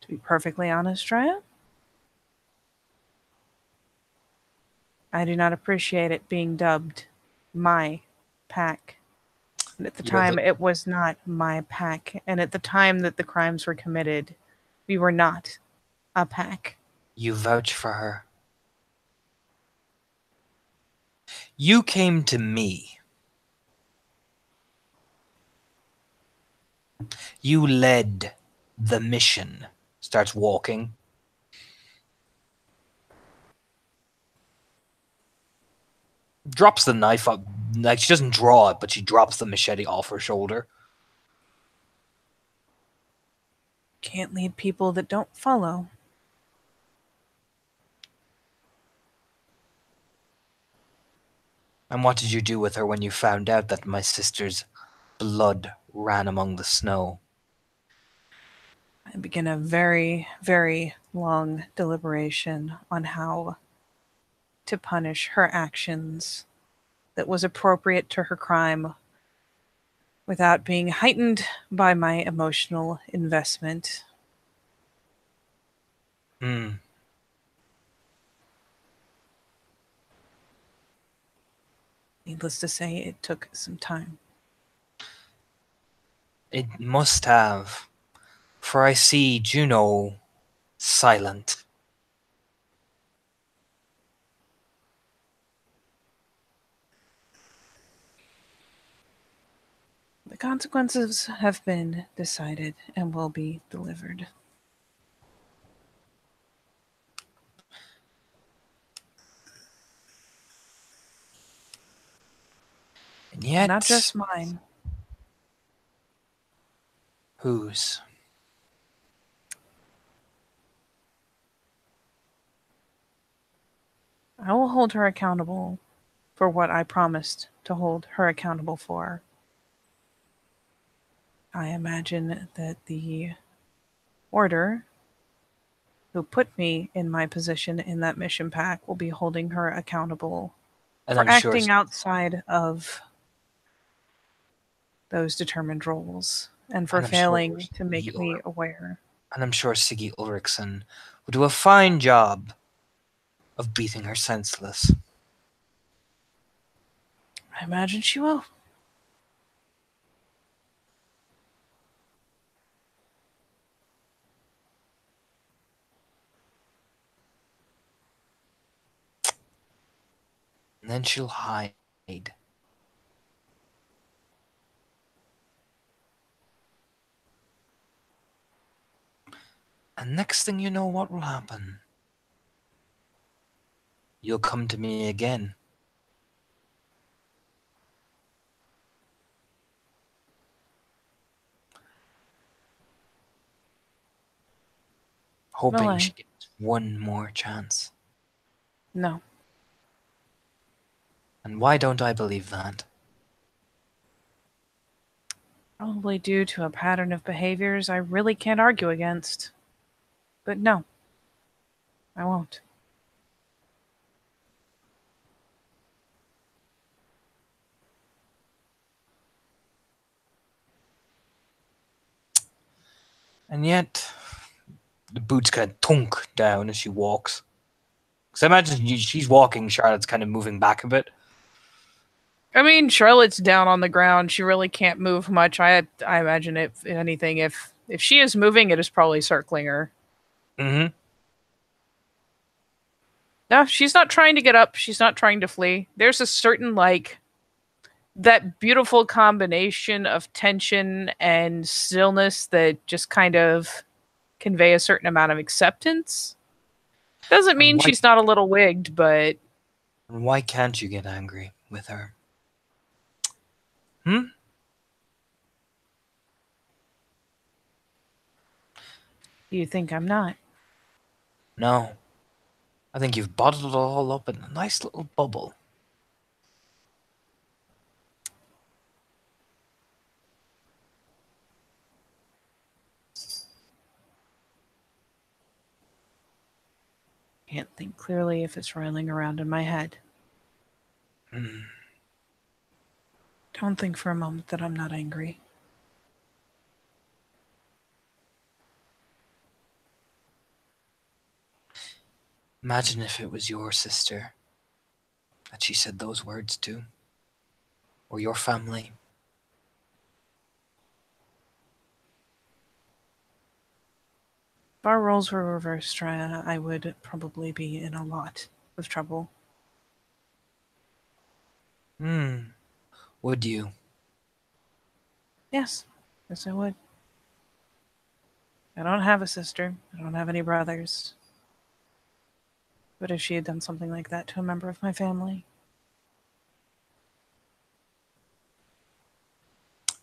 To be perfectly honest, Drea, I do not appreciate it being dubbed my pack. And at the time, it was not my pack. And at the time that the crimes were committed, we were not a pack. You vouch for her. You came to me. You led the mission. Starts walking. Drops the knife up. Like, she doesn't draw it, but she drops the machete off her shoulder. Can't lead people that don't follow. And what did you do with her when you found out that my sister's blood ran among the snow? I begin a very, very long deliberation on how to punish her actions that was appropriate to her crime without being heightened by my emotional investment. Needless to say, it took some time. It must have, for I see Juno silent. The consequences have been decided and will be delivered. And yet... Not just mine. Whose? I will hold her accountable for what I promised to hold her accountable for. I imagine that the Order who put me in my position in that mission pack will be holding her accountable for acting outside of those determined roles and for failing to make me aware. And I'm sure Siggy Ulrichsen will do a fine job of beating her senseless. I imagine she will. And then she'll hide. And next thing you know, what will happen? You'll come to me again. Hoping she gets one more chance. No. And why don't I believe that? Probably due to a pattern of behaviors I really can't argue against. But no, I won't. And yet, the boots kind of thunk down as she walks. Because I imagine she's walking, Charlotte's kind of moving back a bit. I mean, Charlotte's down on the ground. She really can't move much. I imagine if anything, if she is moving, it is probably circling her. Mm-hmm. No, she's not trying to get up. She's not trying to flee. There's a certain, like, that beautiful combination of tension and stillness that just kind of convey a certain amount of acceptance. Doesn't And mean she's not a little wigged, but why can't you get angry with her? Hmm? you think I'm not. No. I think you've bottled it all up in a nice little bubble. Can't think clearly if it's roiling around in my head. Hmm. Don't think for a moment that I'm not angry. Imagine if it was your sister that she said those words to, or your family. If our roles were reversed, I would probably be in a lot of trouble. Would you? Yes, yes, I would. I don't have a sister. I don't have any brothers. But if she had done something like that to a member of my family,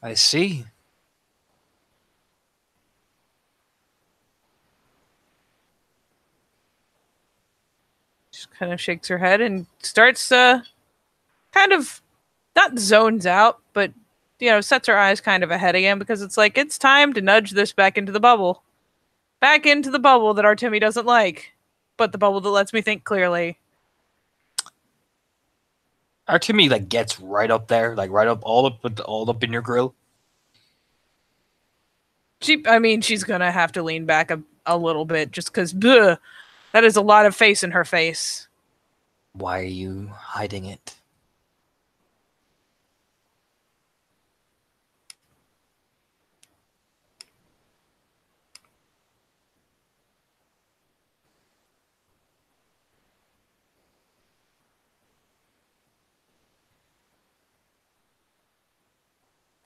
I see. she kind of shakes her head and starts kind of not zones out, but sets her eyes kind of ahead again because it's like it's time to nudge this back into the bubble. Back into the bubble that Artemi doesn't like, but the bubble that lets me think clearly. Artemi like gets right up there, like right up all up in your grill. She's gonna have to lean back a little bit just because that is a lot of face in her face. Why are you hiding it?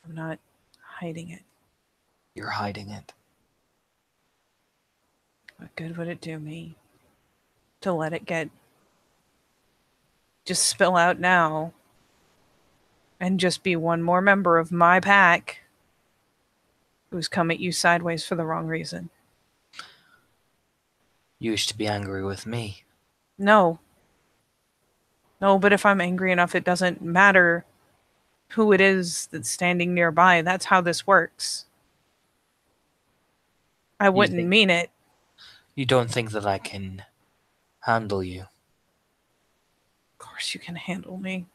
I'm not hiding it. You're hiding it. What good would it do me to let it just spill out now and just be one more member of my pack who's come at you sideways for the wrong reason? You used to be angry with me. No. No, but if I'm angry enough, it doesn't matter who it is that's standing nearby. That's how this works. I wouldn't mean it. You don't think that I can handle you? Of course you can handle me.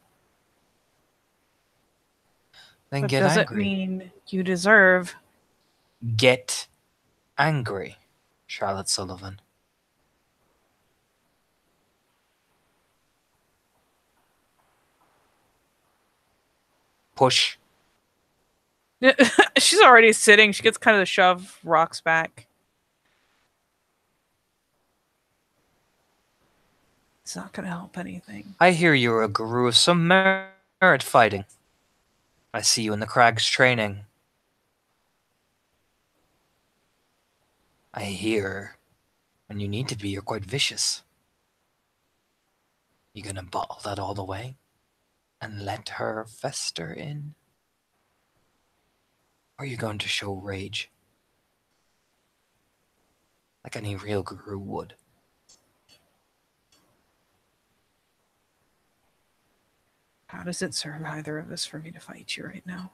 Then But get doesn't angry. mean you deserve. Get angry, Charlotte Sullivan. Push. She's already sitting. She gets kind of the shove, rocks back. It's not going to help anything. I hear you're a guru of some merit fighting. I see you in the Crags training. I hear when you need to be, you're quite vicious. You gonna bottle that all the way and let her fester in? Or are you going to show rage? Like any real guru would. How does it serve either of us for me to fight you right now?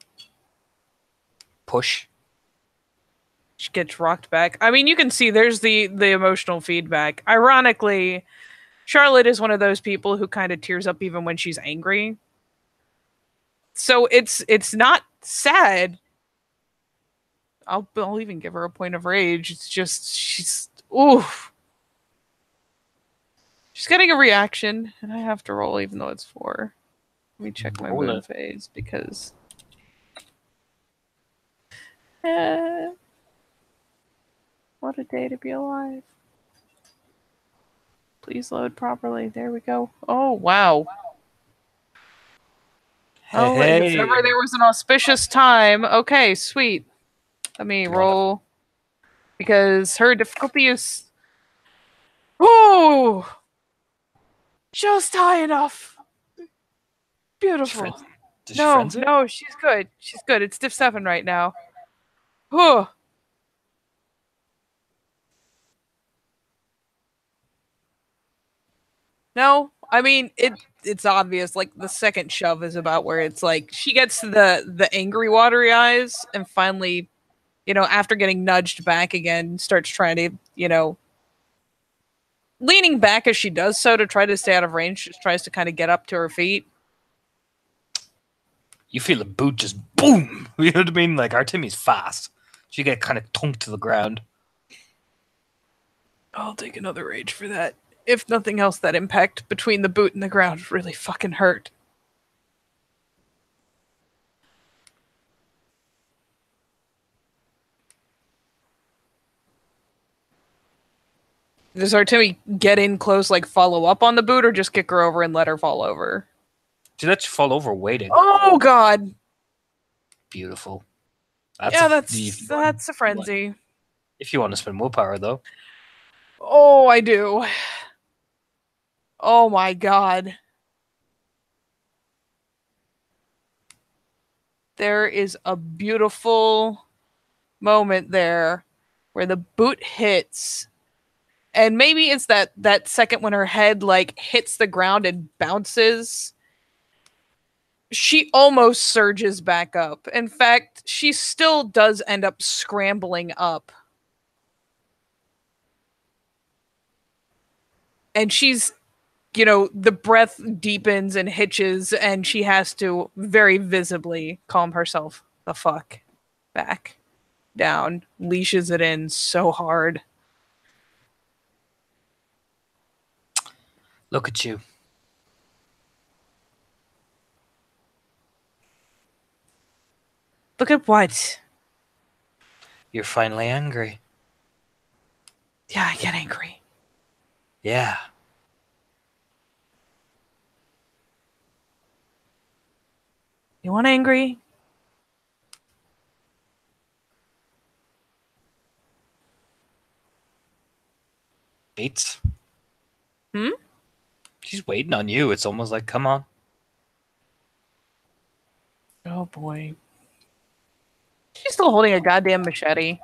Push. She gets rocked back. I mean, you can see there's the emotional feedback. Ironically, Charlotte is one of those people who kind of tears up even when she's angry. So it's not sad. I'll even give her a point of rage. It's just she's oof. She's getting a reaction, and I have to roll even though it's 4. Let me check my moon phase because what a day to be alive. Please load properly. There we go. Oh, wow. Oh, if ever there was an auspicious time. Okay, sweet. Let me roll. Because her difficulty is... Oh! Just high enough. Beautiful. Does she frenzy? No, she's good. She's good. It's diff 7 right now. Whew. No, I mean it's obvious. Like the second shove is about where it's like she gets to the angry watery eyes and finally, after getting nudged back again, starts trying to, leaning back as she does so to try to stay out of range, just tries to kind of get up to her feet. You feel a boot just boom. You know what I mean? Like Artemi's fast. She get kind of tunked to the ground. I'll take another rage for that. If nothing else, that impact between the boot and the ground really fucking hurt. Does Artemi get in close, like follow up on the boot, or just kick her over and let her fall over? She lets you fall over waiting. Oh god! Beautiful. That's a frenzy. If you want to spend willpower, though. Oh, I do. Oh my god. There is a beautiful moment there where the boot hits, and maybe it's that second when her head like hits the ground and bounces. She almost surges back up. In fact, she still does end up scrambling up. And she's, the breath deepens and hitches, and she has to very visibly calm herself the fuck back down. Leashes it in so hard. Look at you. Look at what? You're finally angry. Yeah, I get angry. Yeah. You want angry? Bates? Hmm? She's waiting on you. It's almost like, come on. Oh boy. She's still holding a goddamn machete.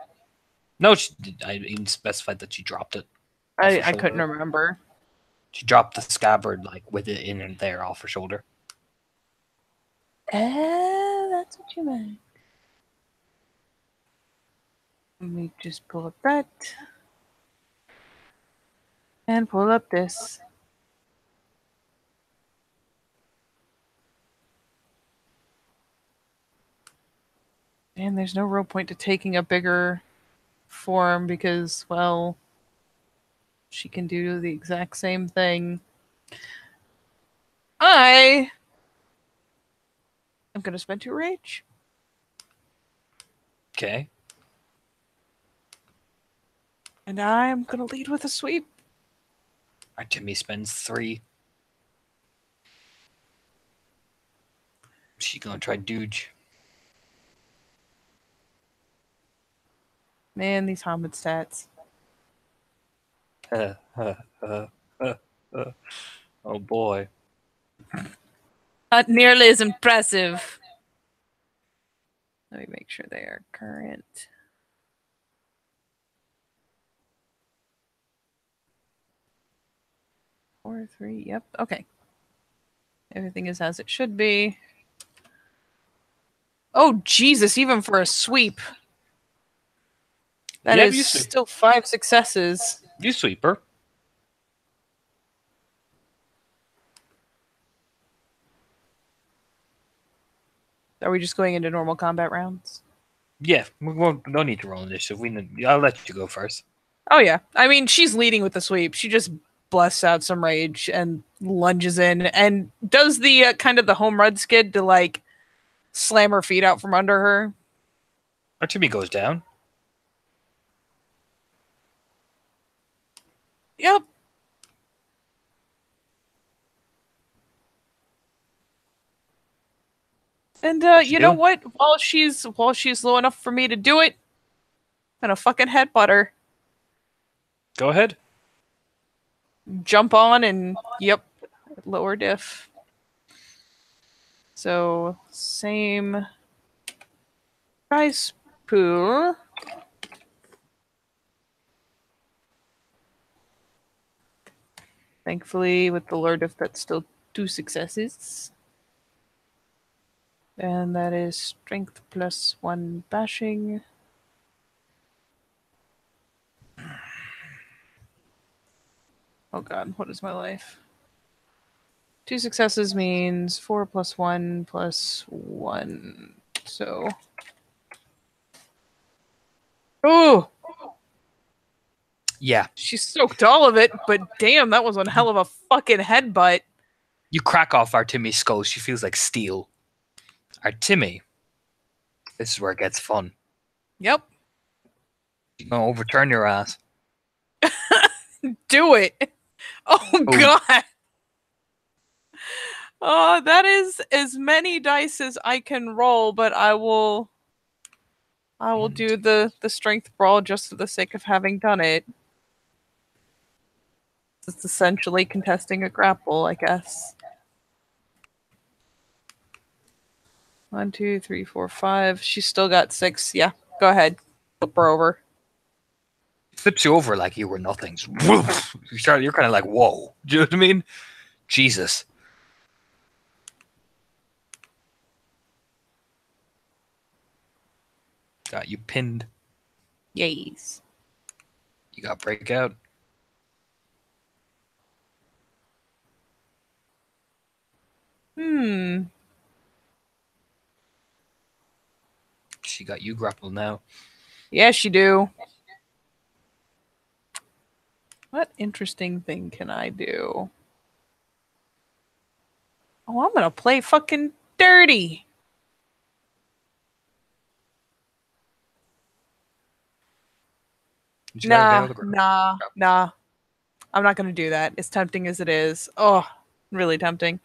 No, I even specified that she dropped it. I couldn't remember. She dropped the scabbard like with it in and there off her shoulder. That's what you meant. Let me just pull up that. And pull up this. And there's no real point to taking a bigger form because, well, she can do the exact same thing. I'm going to spend 2 rage. Okay. And I'm going to lead with a sweep. Artemi spends 3. She gonna try Dooge. Man, these Hamid stats. Oh boy. Not nearly as impressive. Let me make sure they are current. Four, 3, yep, okay. Everything is as it should be. Oh, Jesus, even for a sweep. That is still 5 successes. You sweep her. Are we just going into normal combat rounds? Yeah, we won't. No need to roll initiative. I'll let you go first. Oh yeah, I mean she's leading with the sweep. She just blasts out some rage and lunges in and does the kind of the home run skid to like slam her feet out from under her. Artemi goes down. Yep. And What you you know do? what? While she's low enough for me to do it, I'm gonna fucking headbutt her. Go ahead. Jump on and yep, lower diff. So same price pool. Thankfully, with the lower diff, that's still 2 successes. And that is strength plus 1 bashing. Oh god, what is my life? 2 successes means 4 plus 1 plus 1. So. Oh! Yeah. She soaked all of it, but damn, that was one hell of a fucking headbutt. You crack off Artemi's skull. She feels like steel. Artemi, this is where it gets fun. Yep. You're gonna overturn your ass. Do it. Oh god. Oh, that is as many dice as I can roll, but I will do the strength brawl just for the sake of having done it. It's essentially contesting a grapple, I guess. 1, 2, 3, 4, 5. She's still got 6. Yeah, go ahead. Flip her over. Flips you over like you were nothing. You're kind of like, whoa. Do you know what I mean? Jesus. Got you pinned. Yes. You got breakout. She got you grappled now. Yes, you do. What interesting thing can I do? Oh, I'm gonna play fucking dirty. Nah. I'm not gonna do that. As tempting as it is. Oh, really tempting.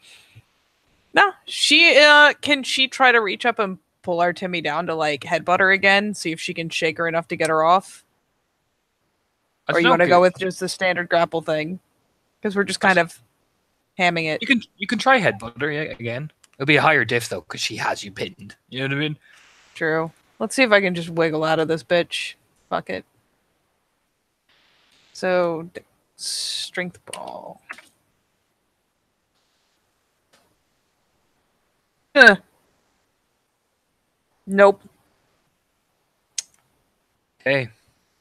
No, she can she try to reach up and pull our Timmy down to like headbutt her again, see if she can shake her enough to get her off? Or you want to go with just the standard grapple thing? Because we're just kind of hamming it. You can try headbutt her again. It'll be a higher diff though, because she has you pinned. You know what I mean? True. Let's see if I can just wiggle out of this bitch. Fuck it. So, strength brawl. Huh. Nope. Okay.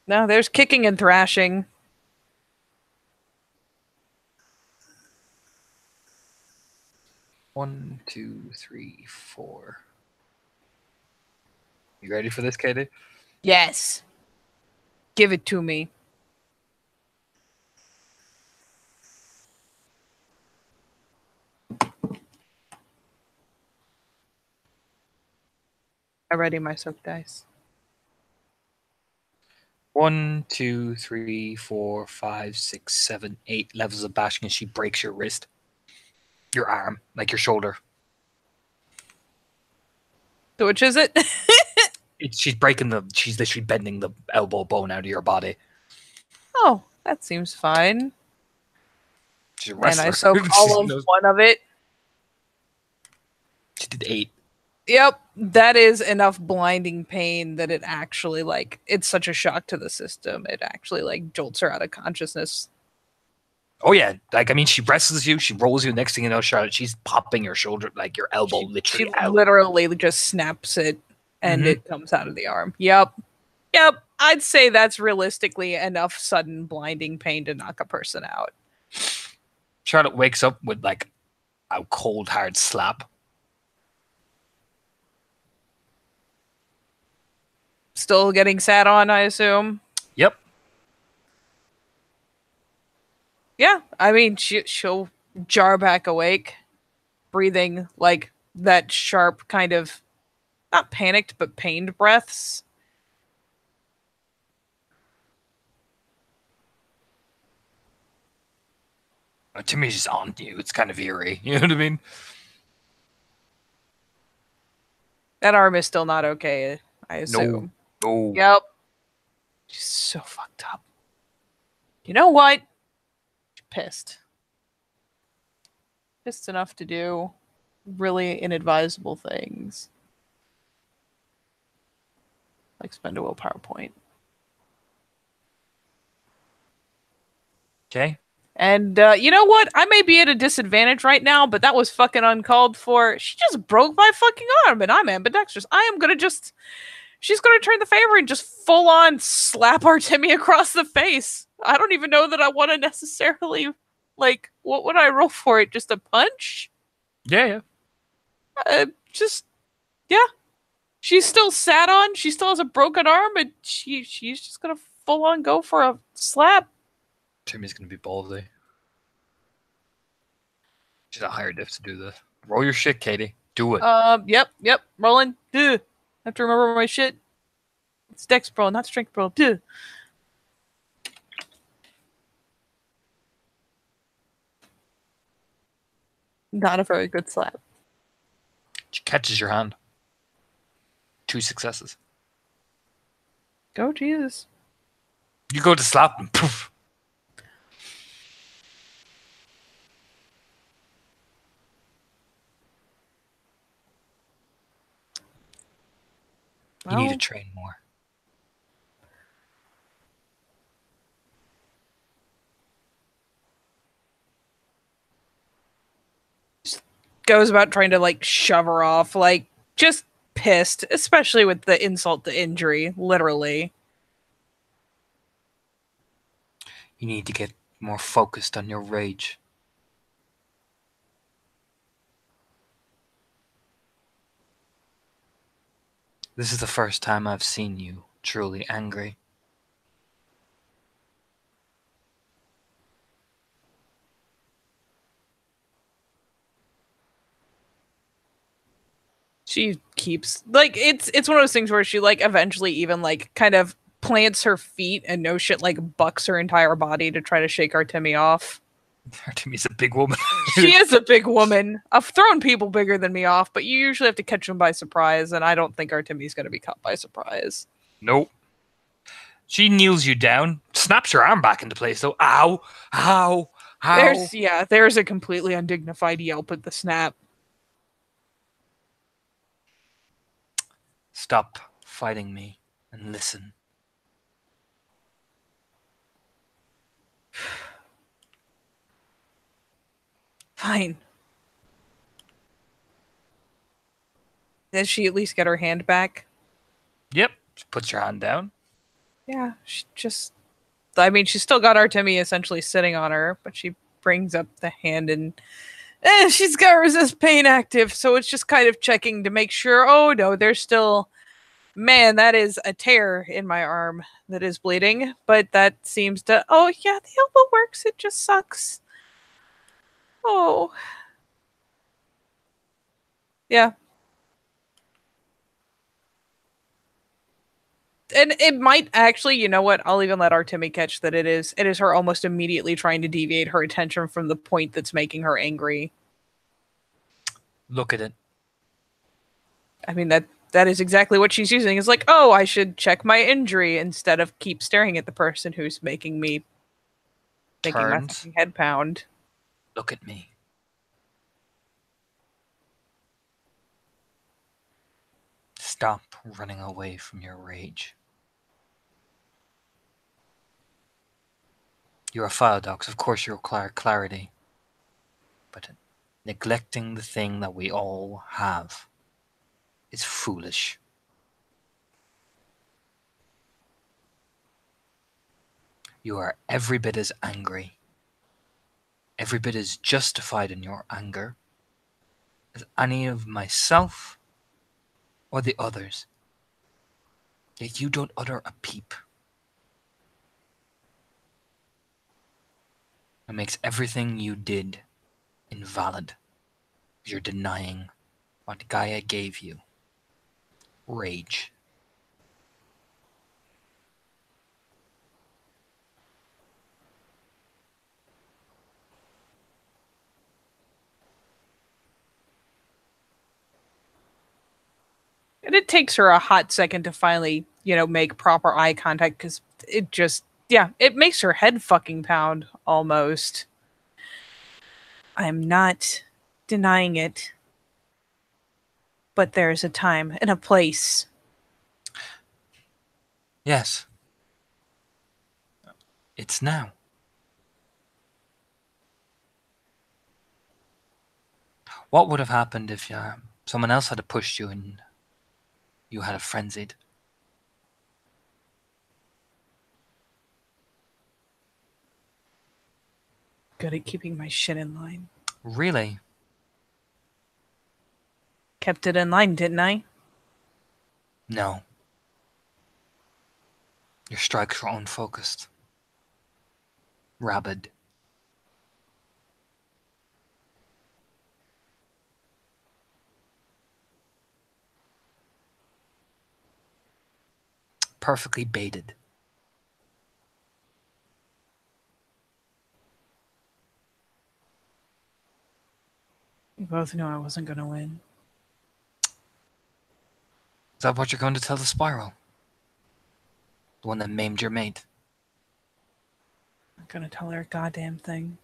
No, there's kicking and thrashing. One, two, three, four. You ready for this, Katie? Yes. Give it to me. I ready my soak dice. 1, 2, 3, 4, 5, 6, 7, 8 levels of bashing, and she breaks your wrist, your arm, like your shoulder. So which is it? She's literally bending the elbow bone out of your body. Oh, that seems fine. She's a And wrestler. I soak all of one of it. She did 8. Yep, that is enough blinding pain that it actually like it's such a shock to the system. It actually like jolts her out of consciousness. Oh yeah, like I mean, she wrestles you, she rolls you. Next thing you know, Charlotte, she's popping your shoulder, like your elbow, literally she out. Literally just snaps it, and it comes out of the arm. Yep. I'd say that's realistically enough sudden blinding pain to knock a person out. Charlotte wakes up with like a cold, hard slap. Still getting sat on, I assume. Yep. Yeah, I mean she'll jar back awake, breathing like that sharp kind of not panicked but pained breaths. To me, just on you. It's kind of eerie. You know what I mean? That arm is still not okay, I No. assume. No. Yep. She's so fucked up. You know what? She's pissed. Pissed enough to do really inadvisable things. Like spend a willpower point. Okay. And you know what? I may be at a disadvantage right now, but that was fucking uncalled for. She just broke my fucking arm, and I'm ambidextrous. I am gonna just. She's gonna turn the favor and just full on slap Artemia across the face. I don't even know that I want to necessarily. Like, what would I roll for it? Just a punch? Yeah, yeah. Just. Yeah. She's still sat on. She still has a broken arm, and she's just gonna full on go for a slap. Timmy's gonna be ballsy. She's a higher diff to do this. Roll your shit, Katie. Do it. Yep. Rolling. Duh. I have to remember my shit. It's Dex Brawl, not Strength Brawl. Duh. Not a very good slap. She catches your hand. 2 successes. Go, Jesus. You go to slap and poof. You need to train more. Goes about trying to like shove her off, like just pissed, especially with the insult to injury, literally. You need to get more focused on your rage. This is the first time I've seen you truly angry. She keeps like it's one of those things where she like eventually even like kind of plants her feet and no shit like bucks her entire body to try to shake Artemia off. Artemia's a big woman. She is a big woman. I've thrown people bigger than me off, but you usually have to catch them by surprise, and I don't think Artemia's going to be caught by surprise. Nope. She kneels you down, snaps your arm back into place, though. Ow! Ow! Ow! There's a completely undignified yelp at the snap. Stop fighting me and listen. Fine. Does she at least get her hand back? Yep. She puts your hand down. Yeah, she just... I mean, she's still got Artemia essentially sitting on her, but she brings up the hand and... she's got resist pain active, so it's just kind of checking to make sure, oh no, there's still... Man, that is a tear in my arm that is bleeding, but that seems to... Oh yeah, the elbow works, it just sucks. Oh. Yeah. And it might actually, you know what? I'll even let Artemia catch that it is her almost immediately trying to deviate her attention from the point that's making her angry. Look at it. I mean, that is exactly what she's using. It's like, oh, I should check my injury instead of keep staring at the person who's making my head pound. Look at me. Stop running away from your rage. You're a Philodox, of course you require clarity. But neglecting the thing that we all have is foolish. You are every bit as angry, every bit as justified in your anger as any of myself or the others. Yet you don't utter a peep. It makes everything you did invalid. You're denying what Gaia gave you. Rage. And it takes her a hot second to finally, make proper eye contact because it just, yeah, it makes her head fucking pound almost. I'm not denying it, but there's a time and a place. Yes. It's now. What would have happened if someone else had pushed you and you had a frenzied? Good at keeping my shit in line. Really? Kept it in line, didn't I? No. Your strikes were unfocused. Rabid. Perfectly baited. We both knew I wasn't going to win. Is that what you're going to tell the Spiral? The one that maimed your mate? I'm not going to tell her a goddamn thing.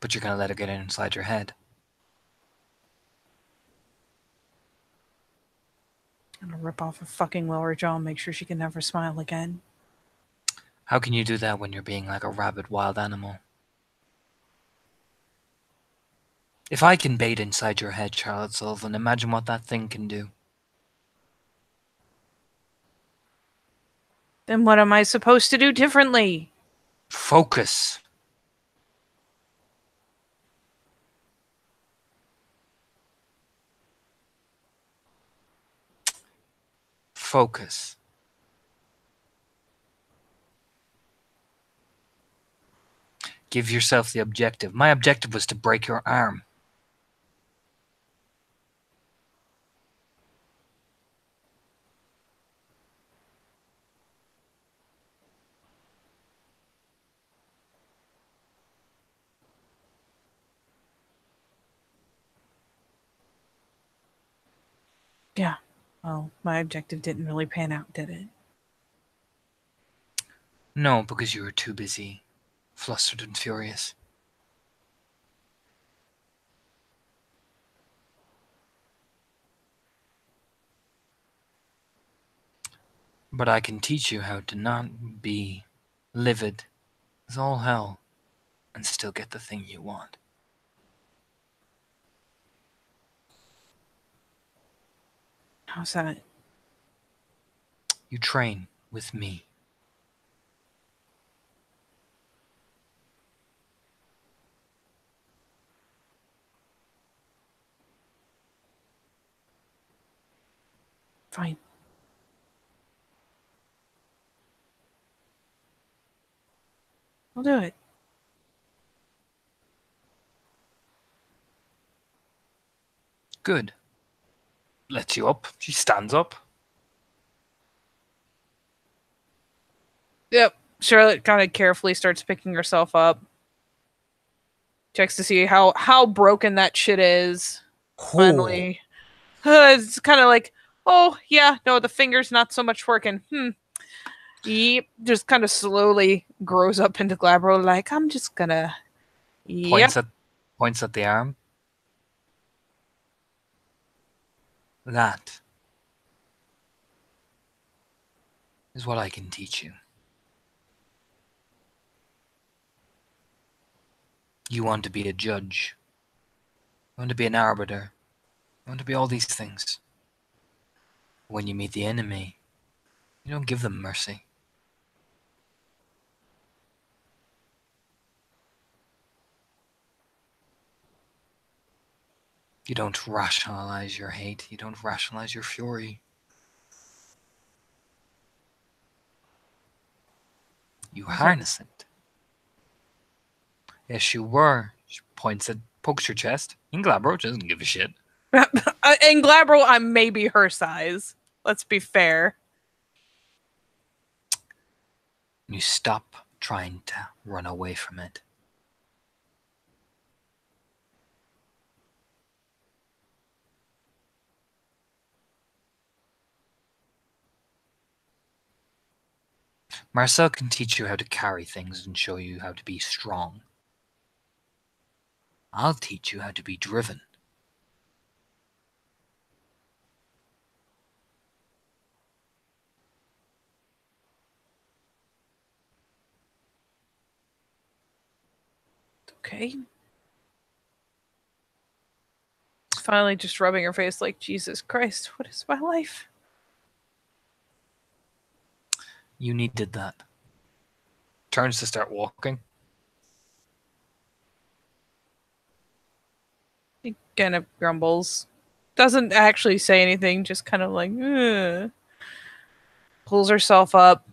But you're going to let her get inside your head. I'm going to rip off her fucking lower jaw and make sure she can never smile again. How can you do that when you're being like a rabid wild animal? If I can bait inside your head, Charlotte Sullivan, imagine what that thing can do. Then what am I supposed to do differently? Focus. Focus. Give yourself the objective. My objective was to break your arm. Yeah. Well, my objective didn't really pan out, did it? No, because you were too busy, flustered and furious. But I can teach you how to not be livid as all hell and still get the thing you want. How's that? You train with me. Fine. I'll do it. Good. Lets you up. She stands up. Yep. Charlotte kind of carefully starts picking herself up. Checks to see how broken that shit is. Finally. It's kind of like, oh, yeah, no, the finger's not so much working. Yep. Just kind of slowly grows up into Glabro, like, I'm just gonna... Yep. Points at the arm. That is what I can teach you. You want to be a judge. You want to be an arbiter. You want to be all these things. When you meet the enemy, you don't give them mercy. You don't rationalize your hate. You don't rationalize your fury. You harness it. Yes, you were. She pokes your chest. And Glabro doesn't give a shit. In Glabro, I'm maybe her size. Let's be fair. You stop trying to run away from it. Marcel can teach you how to carry things and show you how to be strong. I'll teach you how to be driven. Okay. Finally just rubbing her face like, Jesus Christ, what is my life? You needed that. Turns to start walking. He kind of grumbles. Doesn't actually say anything, just kind of like, ugh. Pulls herself up,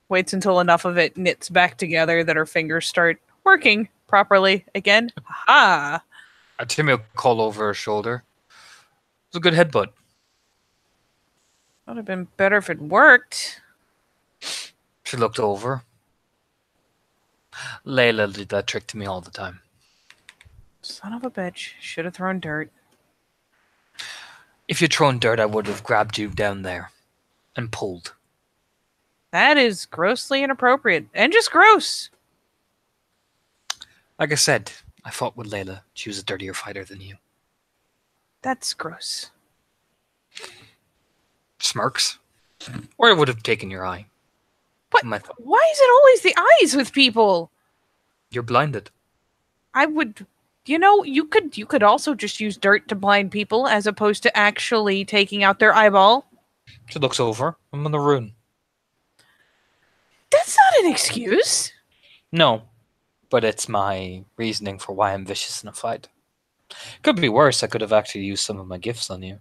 waits until enough of it knits back together that her fingers start working properly again. Ha! Timmy will call over her shoulder. It was a good headbutt. Would have been better if it worked. She looked over. Layla did that trick to me all the time. Son of a bitch. Should have thrown dirt. If you'd thrown dirt, I would have grabbed you down there and pulled. That is grossly inappropriate. And just gross. Like I said, I fought with Layla. She was a dirtier fighter than you. That's gross. Smirks. Or I would have taken your eye. What? Why is it always the eyes with people? You're blinded. I would, you could also just use dirt to blind people as opposed to actually taking out their eyeball. She looks over. I'm in the room. That's not an excuse. No, but it's my reasoning for why I'm vicious in a fight. Could be worse. I could have actually used some of my gifts on you.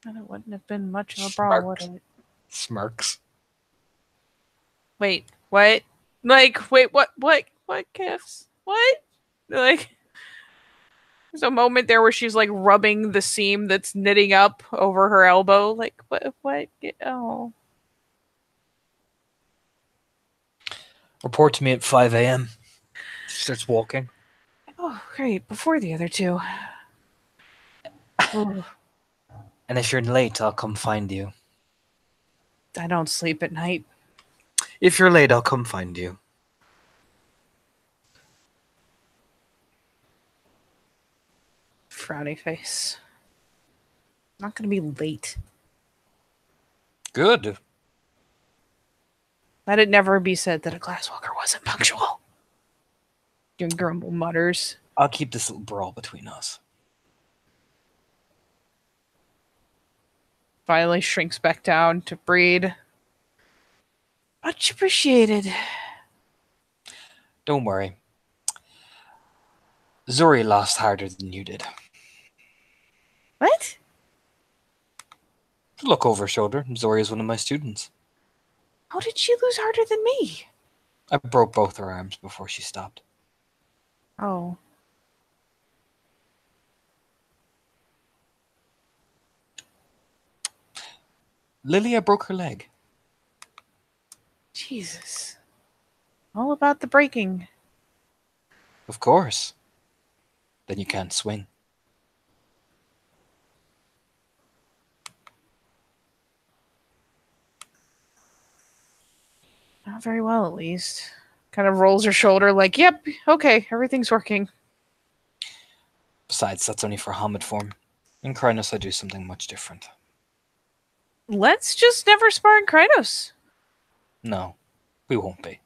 And it wouldn't have been much of a brawl, would it? Smirks. Wait, what? Like, wait, what gifts? What? Like, there's a moment there where she's like rubbing the seam that's knitting up over her elbow. Like, what? Oh. Report to me at 5 a.m. She starts walking. Oh, great. Before the other two. Oh, And if you're late, I'll come find you. I don't sleep at night. If you're late, I'll come find you. Frowny face. Not gonna be late. Good. Let it never be said that a glasswalker wasn't punctual. Your grumble mutters. I'll keep this little brawl between us. Finally shrinks back down to breed. Much appreciated. Don't worry. Zuri lost harder than you did. What? Look over her shoulder. Zuri is one of my students. How did she lose harder than me? I broke both her arms before she stopped. Oh. Lilia broke her leg. Jesus. All about the breaking. Of course. Then you can't swing. Not very well, at least. Kind of rolls her shoulder like, yep, okay, everything's working. Besides, that's only for Hamid form. In Krynos, I do something much different. Let's just never spar in Krynos. No, we won't be.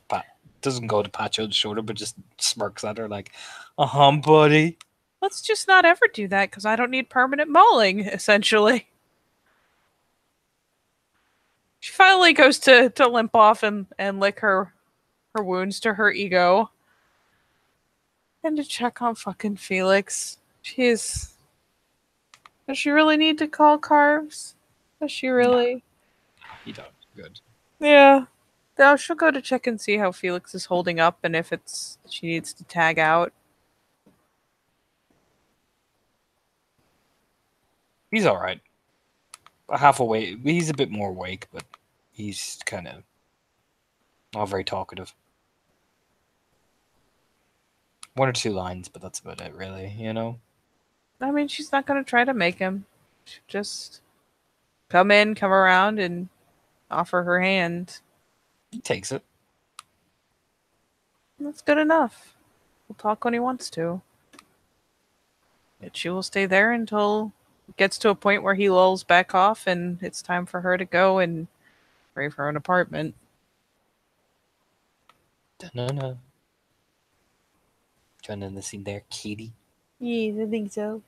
Pat doesn't go to pat you on the shoulder, but just smirks at her like, buddy. Let's just not ever do that, because I don't need permanent mauling, essentially. She finally goes to limp off and lick her wounds to her ego. And to check on fucking Felix. Jeez. Does she really need to call Carves? Does she really? No, you don't. Good. Yeah. Now she'll go to check and see how Felix is holding up and if she needs to tag out. He's alright. Half awake. He's a bit more awake, but he's kind of not very talkative. One or two lines, but that's about it, really, you know? I mean, she's not going to try to make him. She'll just come around and offer her hand. He takes it. That's good enough. He'll talk when he wants to. But she will stay there until it gets to a point where he lulls back off and it's time for her to go and brave her own apartment. Da-na-na. Joining the scene there, Katie. Yes, I think so.